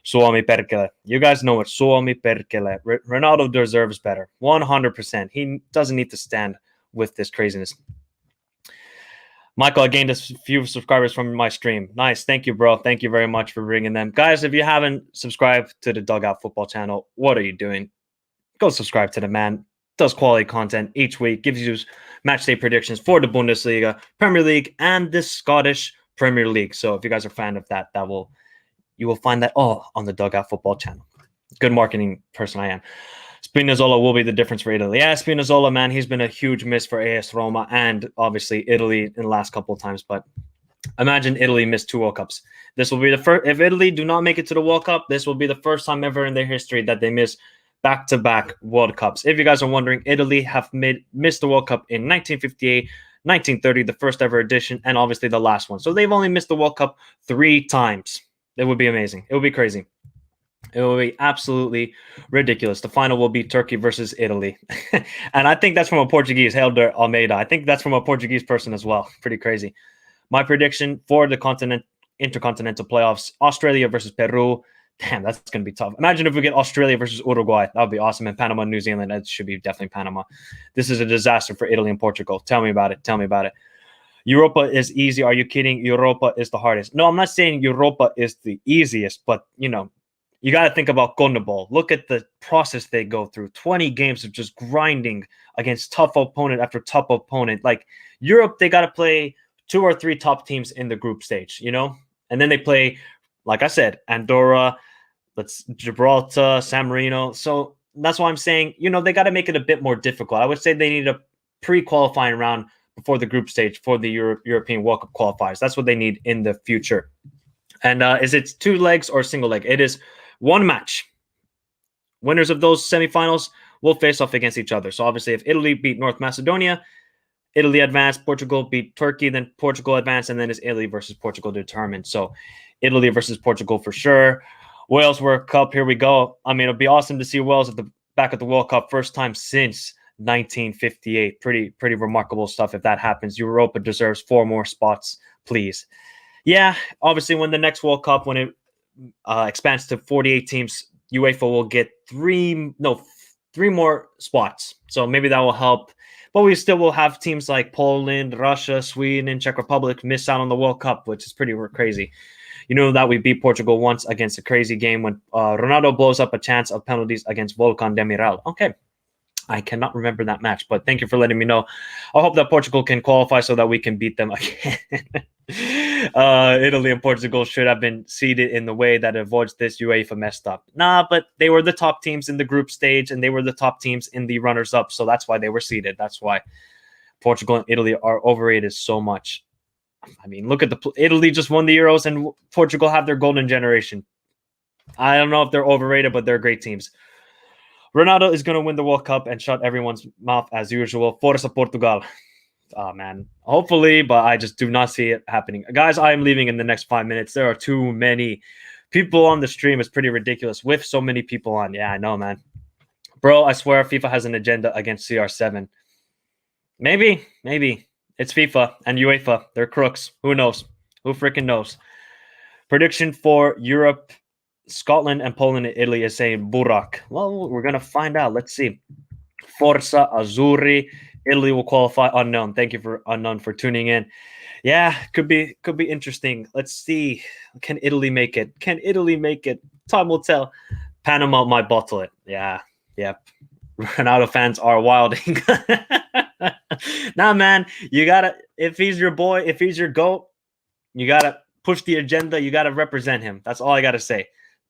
Suomi Perkele. You guys know it. Suomi Perkele. Ronaldo deserves better. 100%. He doesn't need to stand with this craziness. Michael, I gained a few subscribers from my stream. Nice. Thank you, bro. Thank you very much for bringing them. Guys, if you haven't subscribed to the Dugout Football channel, what are you doing? Go subscribe to the man. Does quality content each week. Gives you match day predictions for the Bundesliga, Premier League, and the Scottish Premier League. So if you guys are a fan of that, you will find that all on the Dugout Football channel. Good marketing person I am. Spinazzola will be the difference for Italy. Yeah, Spinazzola, man, he's been a huge miss for AS Roma and obviously Italy in the last couple of times. But imagine Italy missed 2 World Cups. This will be the first. If Italy do not make it to the World Cup, this will be the first time ever in their history that they miss back-to-back World Cups. If you guys are wondering, Italy have missed the World Cup in 1958, 1930, the first ever edition, and obviously the last one. So they've only missed the World Cup 3 times. It would be amazing. It would be crazy. It will be absolutely ridiculous. The final will be Turkey versus Italy. And I think that's from a Portuguese, Helder Almeida. I think that's from a Portuguese person as well. Pretty crazy. My prediction for the intercontinental playoffs, Australia versus Peru. Damn, that's going to be tough. Imagine if we get Australia versus Uruguay. That would be awesome. And Panama, New Zealand. That should be definitely Panama. This is a disaster for Italy and Portugal. Tell me about it. Tell me about it. Europa is easy. Are you kidding? Europa is the hardest. No, I'm not saying Europa is the easiest, but, you know, you got to think about CONMEBOL. Look at the process they go through. 20 games of just grinding against tough opponent after tough opponent. Like Europe, they got to play 2 or 3 top teams in the group stage, you know? And then they play, like I said, Andorra, Gibraltar, San Marino. So that's why I'm saying, you know, they got to make it a bit more difficult. I would say they need a pre-qualifying round before the group stage for the European World Cup qualifiers. That's what they need in the future. And is it 2 legs or single leg? It is 1 match. Winners of those semifinals will face off against each other. So obviously, if Italy beat North Macedonia, Italy advanced, Portugal beat Turkey, then Portugal advanced, and then it's Italy versus Portugal determined. So Italy versus Portugal for sure. Wales World Cup, here we go. I mean, it'll be awesome to see Wales at the back of the World Cup, first time since 1958. Pretty remarkable stuff if that happens. Europa deserves 4 more spots, please. Yeah, obviously when the next World Cup, when it expands to 48 teams, UEFA will get 3 more spots. So maybe that will help. But we still will have teams like Poland, Russia, Sweden, and Czech Republic miss out on the World Cup, which is pretty crazy. You know that we beat Portugal once against a crazy game when Ronaldo blows up a chance of penalties against Volkan Demirel. Okay, I cannot remember that match, but thank you for letting me know. I hope that Portugal can qualify so that we can beat them again. Italy and Portugal should have been seeded in the way that avoids this. UEFA messed up. Nah, but they were the top teams in the group stage, and they were the top teams in the runners-up, so that's why they were seeded. That's why Portugal and Italy are overrated so much. I mean, look at Italy just won the Euros, and Portugal have their golden generation. I don't know if they're overrated, but they're great teams. Ronaldo is going to win the World Cup and shut everyone's mouth as usual. Forza Portugal. Oh, man. Hopefully, but I just do not see it happening. Guys, I am leaving in the next 5 minutes. There are too many people on the stream. It's pretty ridiculous with so many people on. Yeah, I know, man. Bro, I swear FIFA has an agenda against CR7. Maybe. It's FIFA and UEFA. They're crooks. Who knows? Who freaking knows? Prediction for Europe, Scotland, and Poland and Italy is saying Burak. Well, we're going to find out. Let's see. Forza Azzurri. Italy will qualify. Unknown. Thank you for Unknown for tuning in. Yeah, could be interesting. Let's see. Can Italy make it? Time will tell. Panama might bottle it. Yeah. Ronaldo fans are wilding. Nah, man, you gotta, if he's your boy, if he's your GOAT, you gotta push the agenda, you gotta represent him. That's all I gotta say.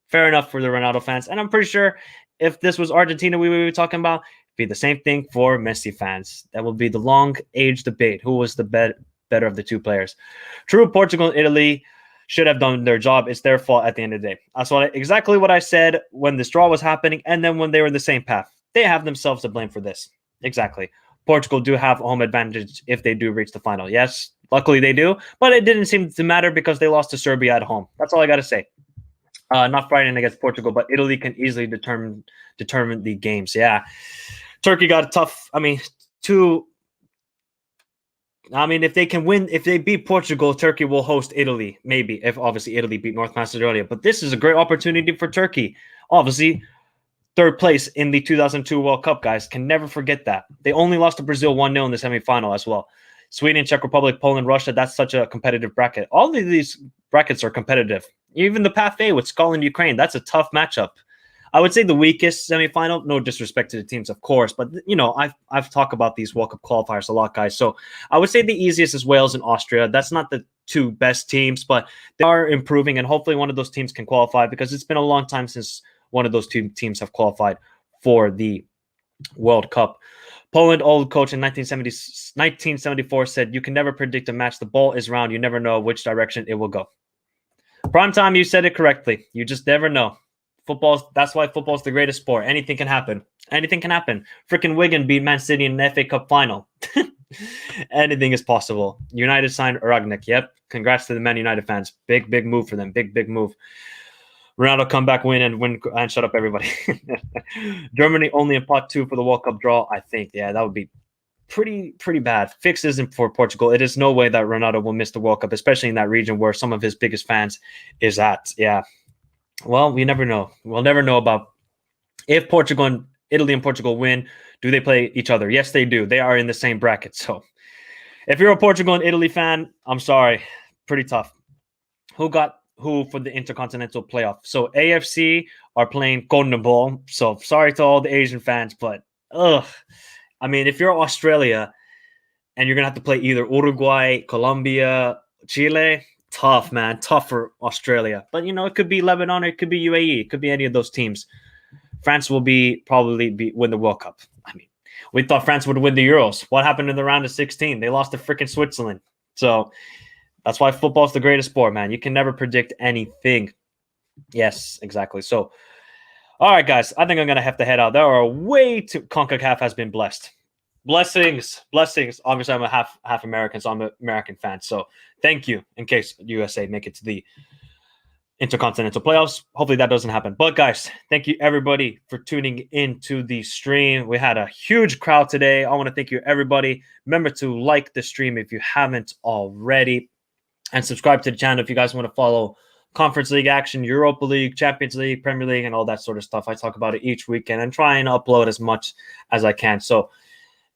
Fair enough for the Ronaldo fans. And I'm pretty sure if this was Argentina we would be talking about, it'd be the same thing for Messi fans. That will be the long age debate. Who was the better of the 2 players? True, Portugal and Italy should have done their job. It's their fault at the end of the day. That's exactly what I said when this draw was happening, and then when they were in the same path. They have themselves to blame for this. Exactly. Portugal do have a home advantage if they do reach the final. Yes, luckily they do, but it didn't seem to matter because they lost to Serbia at home. That's all I got to say. Not fighting against Portugal, but Italy can easily determine the games. Yeah. Turkey got a tough, if they can win, if they beat Portugal, Turkey will host Italy, maybe, if obviously Italy beat North Macedonia. But this is a great opportunity for Turkey. Obviously, 3rd place in the 2002 World Cup, guys. Can never forget that. They only lost to Brazil 1-0 in the semifinal as well. Sweden, Czech Republic, Poland, Russia, that's such a competitive bracket. All of these brackets are competitive. Even the Path A with Scotland, Ukraine, that's a tough matchup. I would say the weakest semifinal, no disrespect to the teams, of course, but, you know, I've talked about these World Cup qualifiers a lot, guys. So I would say the easiest is Wales and Austria. That's not the 2 best teams, but they are improving, and hopefully one of those teams can qualify because it's been a long time since one of those 2 teams have qualified for the World Cup. Poland old coach in 1974 said, "You can never predict a match. The ball is round. You never know which direction it will go." Prime time, you said it correctly. You just never know. That's why football's the greatest sport. Anything can happen. Freaking Wigan beat Man City in the FA Cup final. Anything is possible. United signed Ragnick. Yep. Congrats to the Man United fans. Big move for them. Big move. Ronaldo come back, win and shut up everybody. Germany only in pot 2 for the World Cup draw, I think. Yeah, that would be pretty bad. Fix isn't for Portugal. It is no way that Ronaldo will miss the World Cup, especially in that region where some of his biggest fans is at. Yeah. Well, we never know. We'll never know about if Italy and Portugal win. Do they play each other? Yes, they do. They are in the same bracket. So if you're a Portugal and Italy fan, I'm sorry, pretty tough. Who got who for the Intercontinental Playoff? So AFC are playing CONMEBOL. So sorry to all the Asian fans, but I mean, if you're Australia and you're gonna have to play either Uruguay, Colombia, Chile, tough, man, tough for Australia. But it could be Lebanon, or it could be UAE, it could be any of those teams. France will probably win the World Cup. I mean, we thought France would win the Euros. What happened in the round of 16? They lost to freaking Switzerland. So that's why football is the greatest sport, man. You can never predict anything. Yes, exactly. So, all right, guys, I think I'm going to have to head out. There are way too... CONCACAF has been blessed. Blessings. Obviously, I'm a half American, so I'm an American fan. So thank you in case USA make it to the Intercontinental Playoffs. Hopefully that doesn't happen. But guys, thank you everybody for tuning into the stream. We had a huge crowd today. I want to thank you everybody. Remember to like the stream if you haven't already, and subscribe to the channel if you guys want to follow Conference League action, Europa League, Champions League, Premier League, and all that sort of stuff. I talk about it each weekend and try and upload as much as I can. So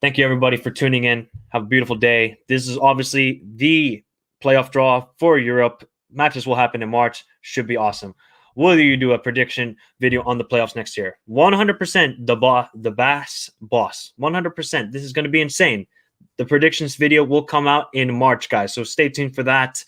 thank you everybody for tuning in. Have a beautiful day. This is obviously the playoff draw for Europe. Matches will happen in March. Should be awesome. Will you do a prediction video on the playoffs next year? 100% the Bass Boss. 100%. This is going to be insane. The predictions video will come out in March, guys. So stay tuned for that.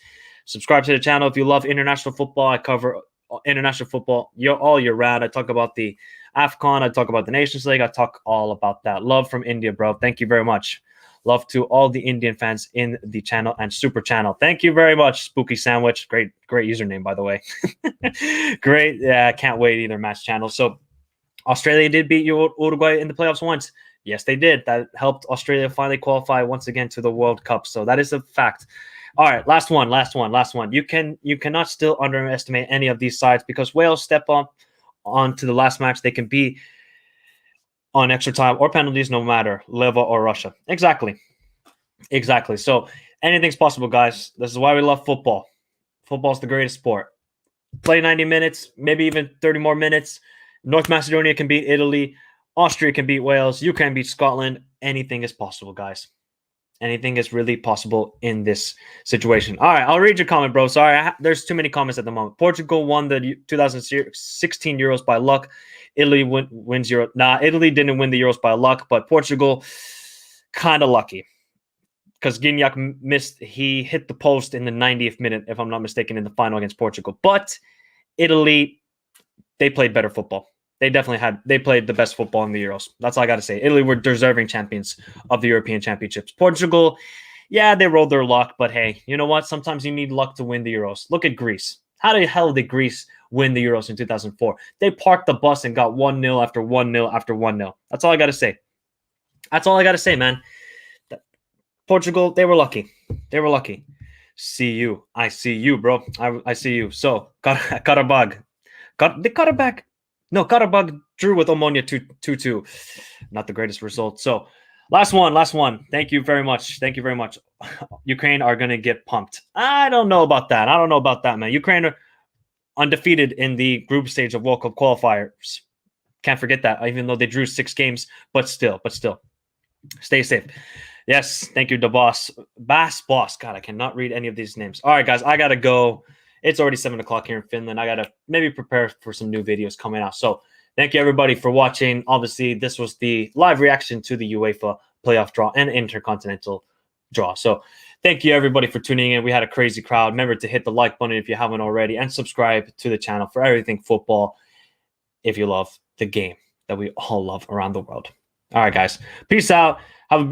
Subscribe to the channel if you love international football. I cover international football all year round. I talk about the AFCON. I talk about the Nations League. I talk all about that. Love from India, bro. Thank you very much. Love to all the Indian fans in the channel and super channel. Thank you very much, Spooky Sandwich. Great username, by the way. Great. Yeah, I can't wait either, Match Channel. So Australia did beat Uruguay in the playoffs once. Yes, they did. That helped Australia finally qualify once again to the World Cup. So that is a fact. All right, last one. You cannot still underestimate any of these sides, because Wales step up onto the last match. They can be on extra time or penalties, no matter Leva or Russia. Exactly. So anything's possible, guys. This is why we love football. Football's the greatest sport. Play 90 minutes, maybe even 30 more minutes. North Macedonia can beat Italy. Austria can beat Wales. You can beat Scotland. Anything is possible, guys. Anything is really possible in this situation. All right, I'll read your comment, bro. Sorry, there's too many comments at the moment. Portugal won the 2016 Euros by luck. Italy wins Euro. Nah, Italy didn't win the Euros by luck, but Portugal kind of lucky, because Gignac missed. He hit the post in the 90th minute, if I'm not mistaken, in the final against Portugal. But Italy, they played better football. They played the best football in the Euros. That's all I got to say. Italy were deserving champions of the European Championships. Portugal, yeah, they rolled their luck, but hey, you know what? Sometimes you need luck to win the Euros. Look at Greece. How the hell did Greece win the Euros in 2004? They parked the bus and got 1-0 after 1-0 after 1-0. That's all I got to say. That's all I got to say, man. Portugal, they were lucky. See you. I see you, bro. I see you. So, Karabag. Karabag. No, Karabag drew with Omonia 2-2. Not the greatest result. So, last one. Thank you very much. Ukraine are going to get pumped. I don't know about that, man. Ukraine are undefeated in the group stage of World Cup qualifiers. Can't forget that, even though they drew 6 games. But still. Stay safe. Yes, thank you, the boss. Bass Boss. God, I cannot read any of these names. All right, guys, I got to go. It's already 7 o'clock here in Finland. I got to maybe prepare for some new videos coming out. So thank you, everybody, for watching. Obviously, this was the live reaction to the UEFA playoff draw and Intercontinental draw. So thank you, everybody, for tuning in. We had a crazy crowd. Remember to hit the like button if you haven't already, and subscribe to the channel for everything football if you love the game that we all love around the world. All right, guys. Peace out. Have a beautiful